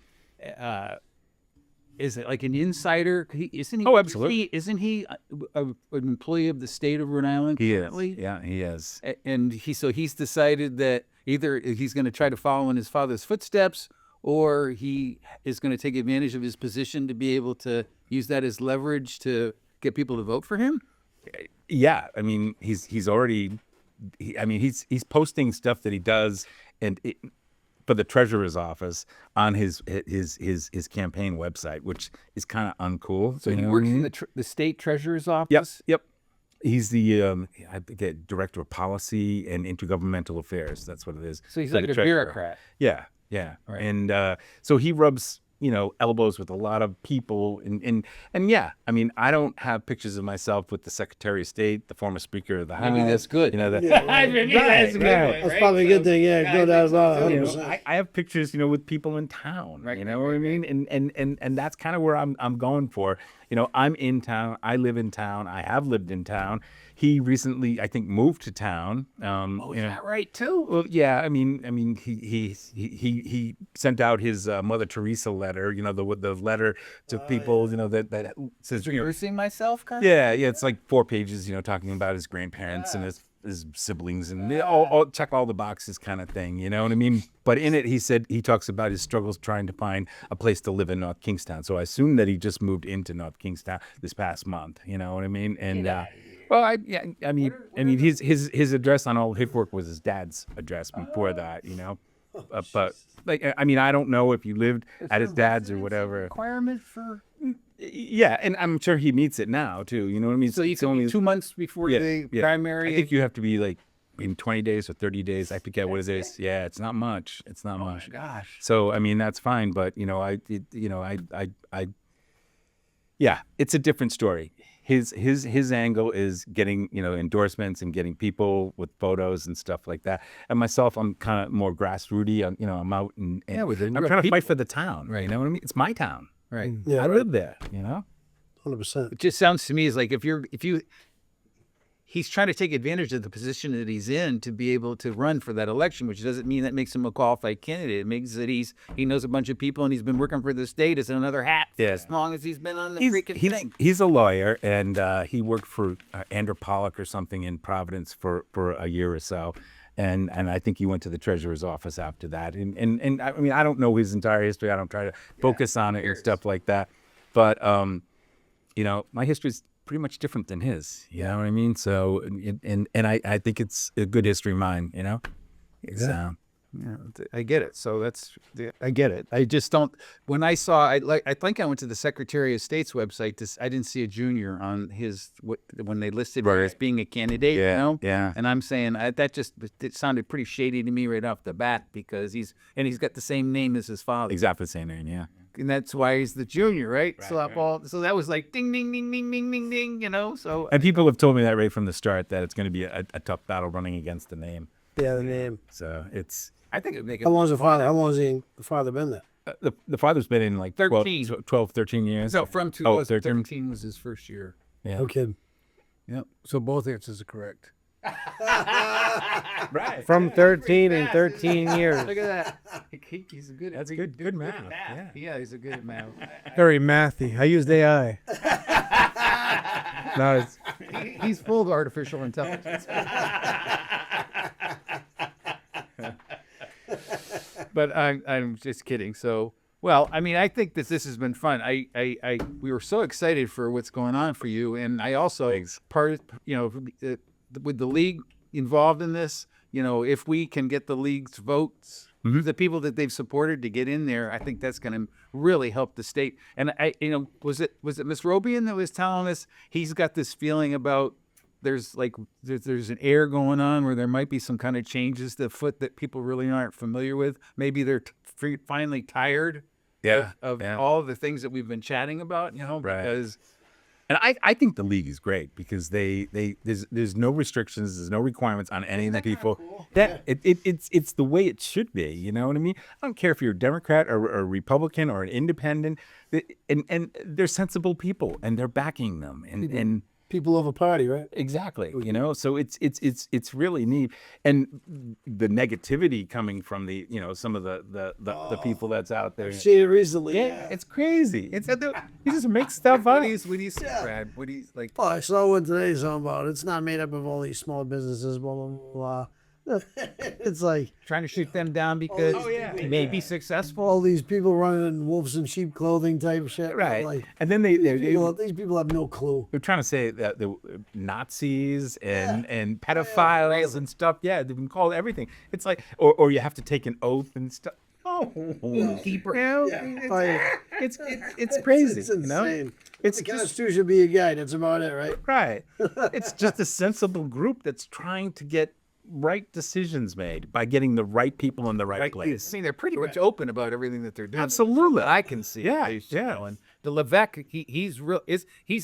Is it like an insider? Isn't he? Oh, absolutely. Isn't he an employee of the state of Rhode Island? He is. currently? Yeah, he is. And he's decided that either he's going to try to follow in his father's footsteps, or he is going to take advantage of his position to be able to use that as leverage to get people to vote for him. Yeah, I mean, he's posting stuff that he does for the treasurer's office on his campaign website, which is kind of uncool. So he know works what I in mean? the state treasurer's office. Yep. He's the I forget, director of policy and intergovernmental affairs. That's what it is. So he's For like the a treasurer. bureaucrat. Yeah. Right. And so he rubs, elbows with a lot of people. And yeah, I mean, I don't have pictures of myself with the Secretary of State, the former Speaker of the House. Maybe that's good. That's That's probably a good thing. Yeah, no doubt about it. 100%. I have pictures, with people in town. Right, You know what I mean? And that's kind of where I'm going for. I'm in town. I live in town. I have lived in town. He recently, I think, moved to town. Is that right too? Well, yeah. I mean, he sent out his Mother Teresa letter. The letter to people. That says, Reversing myself, kind of. yeah. It's like 4 pages. Talking about his grandparents and his siblings and all check all the boxes kind of thing. You know what I mean? But in it, he talks about his struggles trying to find a place to live in North Kingston. So I assume that he just moved into North Kingston this past month. You know what I mean? And well, I mean, his address on all paperwork was his dad's address before that. But I mean, I don't know if he lived at his dad's or whatever. Requirement for. Yeah, and I'm sure he meets it now too. You know what I mean? So you It's can only 2 months before the primary. I think you have to be like in 20 days or 30 days. I forget what it is. Yeah, it's not much. It's not much. Oh my gosh. So I mean, that's fine. But yeah, it's a different story. His angle is getting endorsements and getting people with photos and stuff like that. And myself, I'm kind of more grassrooty. I'm out and I'm trying to fight for the town. Right? You know what I mean? It's my town. Right. Yeah, I live there. 100%. It just sounds to me as like he's trying to take advantage of the position that he's in to be able to run for that election, which doesn't mean that makes him a qualified candidate. It means that he knows a bunch of people and he's been working for the state as another hat for as long as he's been on the freaking thing. He's a lawyer, and he worked for Andrew Pollock or something in Providence for a year or so. And I think he went to the treasurer's office after that. And I mean, I don't know his entire history. I don't try to focus on it and stuff like that. But, my history is pretty much different than his. You know what I mean? So, and I think it's a good history of mine, It's, Yeah, I get it. So I get it. I just don't. When I saw, I think I went to the Secretary of State's website. I didn't see a junior on when they listed her as being a candidate. Yeah. And I'm saying it sounded pretty shady to me right off the bat because he's got the same name as his father. Exactly the same name, yeah. And that's why he's the junior, right? So that was like ding, ding, ding, ding, ding, ding, ding. So And people have told me that right from the start that it's going to be a tough battle running against the name. Yeah, the name. So it's. I think it'd make it. How long's the father? How long has the father been there? The father's been in like 13. 12, 13 years. No, from 2013 was his first year. Yeah. No kidding. Yep. So both answers are correct. Right. From 13 and 13 years. Look at that. He's a good. That's good math. Yeah, he's a good at math. Very mathy. I used AI. No, it's, He's full of artificial intelligence. But I'm just kidding. So Well, I mean, I think that this has been fun. We were so excited for what's going on for you, and I also with the league involved in this. If we can get the league's votes, the people that they've supported to get in there, I think that's going to really help the state. And was it Miss Robian that was telling us he's got this feeling about there's an air going on where there might be some kind of changes to foot that people really aren't familiar with. Maybe they're finally tired of all the things that we've been chatting about, because. And I think the league is great because there's no restrictions, there's no requirements on any of the people. Cool? It's the way it should be. You know what I mean? I don't care if you're a Democrat or a Republican or an independent, and they're sensible people and they're backing them and People over party, right? exactly. So it's really neat. And the negativity coming from the some of the people that's out there. Seen it recently. Yeah, it's crazy. You just make stuff up. What do you say, Brad? What do you like? Oh, I saw one today talking about it's not made up of all these small businesses, blah, blah, blah. It's like Trying to shoot them down because they may be all successful. these people running in wolves in sheep clothing type shit. Right. Like, And then these people have no clue. they're trying to say that the Nazis and pedophiles and stuff. Yeah, they've been called everything. It's like, or you have to take an oath and stuff. Oh, keeper. It's crazy. It's insane. It's The just Constitution should be a guide. That's about it, right? right. It's just a sensible group that's trying to get right decisions made by getting the right people in the right place. I mean, they're pretty much open about everything that they're doing. Absolutely. I can see. Yeah, Yeah. And the Levesque, he's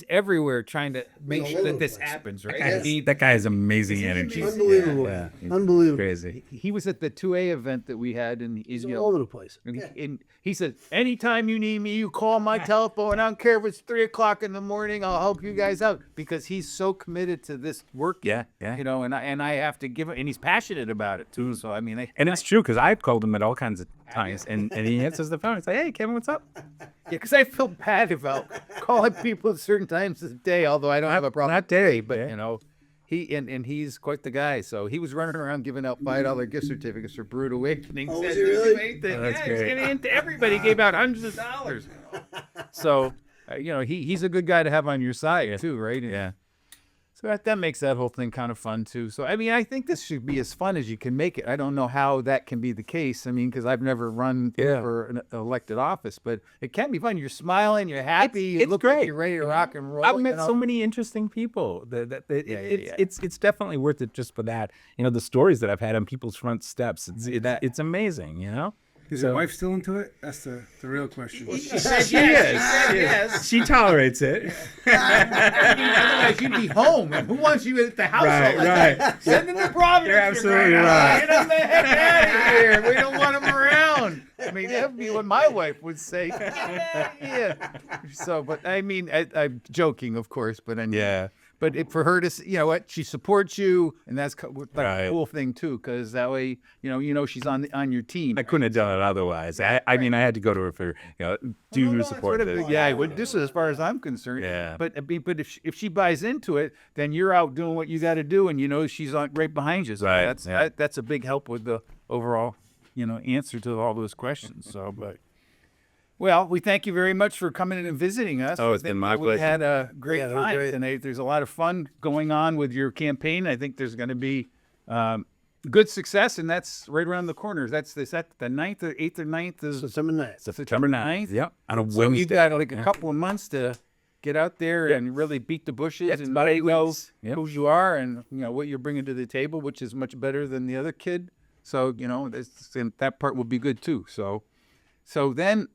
everywhere trying to make all sure over that the this place. happens, right? That guy has amazing energy. Unbelievable. Yeah. Unbelievable. Crazy. He was at the 2A event that we had, and he's All over the place. and he said, anytime you need me, you call my telephone. I don't care if it's 3:00 in the morning. I'll help you guys out, because he's so committed to this work. Yeah. And I have to give him, and he's passionate about it too. So I mean, And it's true because I've called him at all kinds of times, and he answers the phone. It's like, hey, Kevin, what's up? because I feel bad about calling people at certain times of the day. Although I don't have a problem that day, but he's quite the guy. So he was running around giving out $5 gift certificates for Brood Awakening. Oh, was he really? That's He's great. getting into everybody. He gave out hundreds of dollars. So he's a good guy to have on your side too, right? Yeah. So that makes that whole thing kind of fun too. So I mean, I think this should be as fun as you can make it. I don't know how that can be the case. I mean, because I've never run for an elected office, but it can be fun. You're smiling, you're happy, you It's look great. like you're ready to rock and roll. I've met so many interesting people. It's definitely worth it just for that. The stories that I've had on people's front steps. It's amazing. Is your wife still into it? That's the real question. She said yes. She tolerates it. Otherwise, you'd be home. And who wants you at the house? Right. Send them to Providence. You're absolutely right. Get them the heck out of here. We don't want them around. I mean, that would be what my wife would say. Yeah. So, but I mean, I'm joking, of course, but But for her to, she supports you, and that's a cool thing too, because that way, she's on your team. I couldn't have done it otherwise. I mean, I had to go to her for, support this. Yeah, this is as far as I'm concerned. Yeah. But if she buys into it, then you're out doing what you got to do, and she's right behind you. So Right. that's a big help with the overall, answer to all those questions. So, but. Well, we thank you very much for coming in and visiting us. Oh, it's been my We pleasure. had a great that was time great. tonight. There's a lot of fun going on with your campaign. I think there's going to be good success, and that's right around the corner. Is that the 9th or 8th or 9th? Is September 9th. September 9th. Yep. On a So Wednesday. you've got like a couple of months to get out there and really beat the bushes and about 8 weeks who you are and what you're bringing to the table, which is much better than the other kid. So and that part will be good too. So then.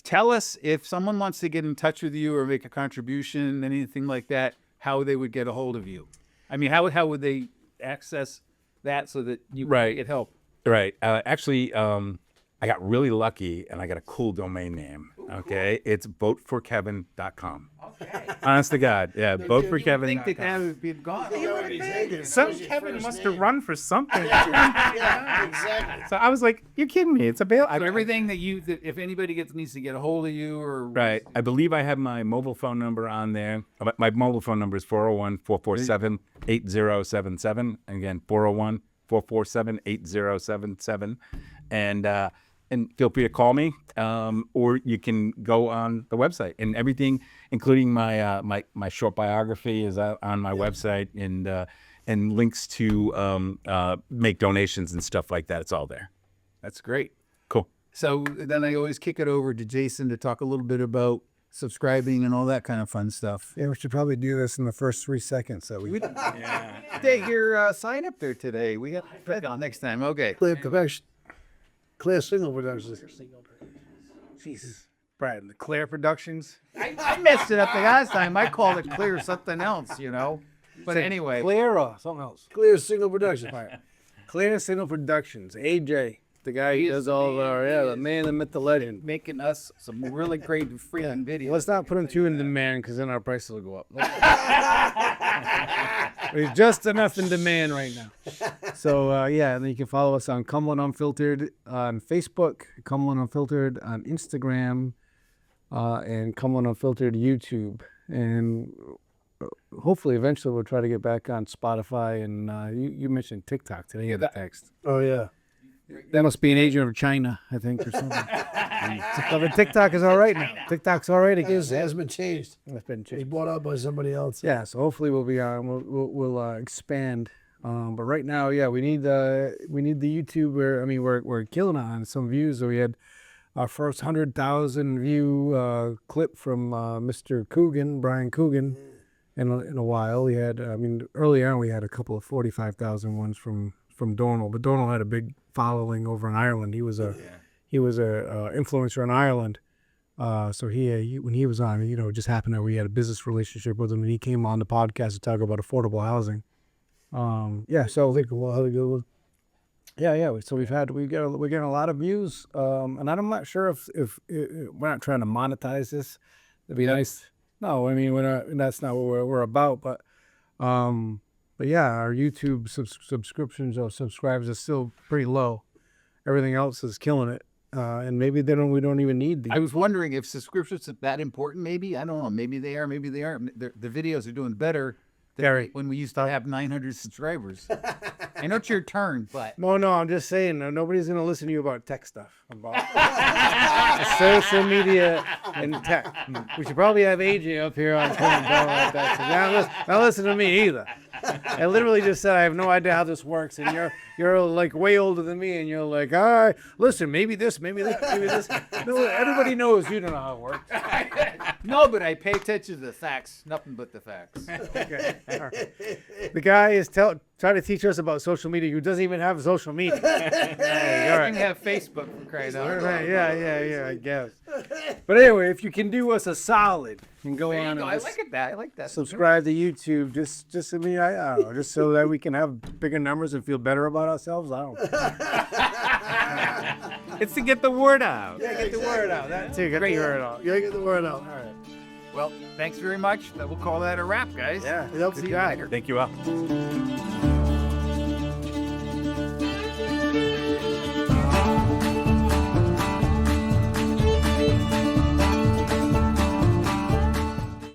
Tell us if someone wants to get in touch with you or make a contribution, anything like that, how they would get a hold of you. I mean, how would they access that so that you can get help? Right. Actually, I got really lucky and I got a cool domain name. Okay. It's voteforkevin.com. Okay. Honest to God. Yeah. Voteforkevin.com. Think that would be gone. Some Kevin must have run for something. Yeah, exactly. So I was like, you're kidding me. It's available. So everything that if anybody needs to get a hold of you or Right. I believe I have my mobile phone number on there. My mobile phone number is 401-447-8077. Again, 401-447-8077. And feel free to call me. or you can go on the website, and everything, including my my short biography, is on my website, and links to make donations and stuff like that. It's all there. That's great. Cool. So then I always kick it over to Jason to talk a little bit about subscribing and all that kind of fun stuff. Yeah, we should probably do this in the first 3 seconds. So we Take your sign up there today. We got that on next time. Okay. Clear signal production. Jesus, Brad, the Claire Productions. I messed it up the last time. I called it clear something else, you know. But anyway, Claire or something else. Clear signal production. Claire Signal Productions. AJ, the guy who does all of our, the man, the myth, the legend. making us some really great freaking videos. Let's not put him too in demand because then our prices will go up. There's just enough in demand right now. So, yeah, and then you can follow us on Cumberland Unfiltered on Facebook, Cumberland Unfiltered on Instagram, and Cumberland Unfiltered YouTube. And hopefully, eventually, we'll try to get back on Spotify. And you mentioned TikTok today in the text. Oh yeah. That must be an agent of China, I think, or something. But TikTok is all right now. TikTok's all right It again. hasn't been changed. It's been It's changed. bought out by somebody else. Yeah, so hopefully we'll be on. We'll expand. But right now, yeah, we need the YouTube. We're killing on some views. So we had our first 100,000 view clip from Mr. Brian Coogan, in a while. We had, early on we had a couple of 45,000 ones from Donald, but Donald had a big following over in Ireland. He was a influencer in Ireland. So he when he was on, it just happened that we had a business relationship with him, and he came on the podcast to talk about affordable housing. So I think a while ago. yeah. So we're getting a lot of views, and I'm not sure if we're not trying to monetize this. It'd be nice. No, we're not. That's not what we're about. But yeah, our YouTube subscriptions or subscribers are still pretty low. Everything else is killing it, and maybe we don't even need these. I was wondering if subscriptions are that important. Maybe I don't know. Maybe they are. Maybe they aren't. The videos are doing better than when we used to have 900 subscribers. I know it's your turn, but No, I'm just saying, nobody's going to listen to you about tech stuff. About social media and tech. We should probably have AJ up here on Twitter and talk about that. So now listen to me either. I literally just said I have no idea how this works, and you're like way older than me, and you're like, all right, listen, maybe this. No, everybody knows you don't know how it works. no, but I pay attention to the facts. Nothing but the facts. Okay. All right. The guy is trying to teach us about social media who doesn't even have social media. All right. You have Facebook for crying out loud. Right, yeah, I guess. But anyway, if you can do us a solid and go on I and like that. I like that. subscribe to YouTube, just I don't know, just so that we can have bigger numbers and feel better about ourselves. I don't know. It's to get the word out. Yeah, get the word out. That too. Get the word out. Yeah, get the word out. All right. Well, thanks very much. We'll call that a wrap, guys. Yeah. It helps Good you guy. later. Thank you all.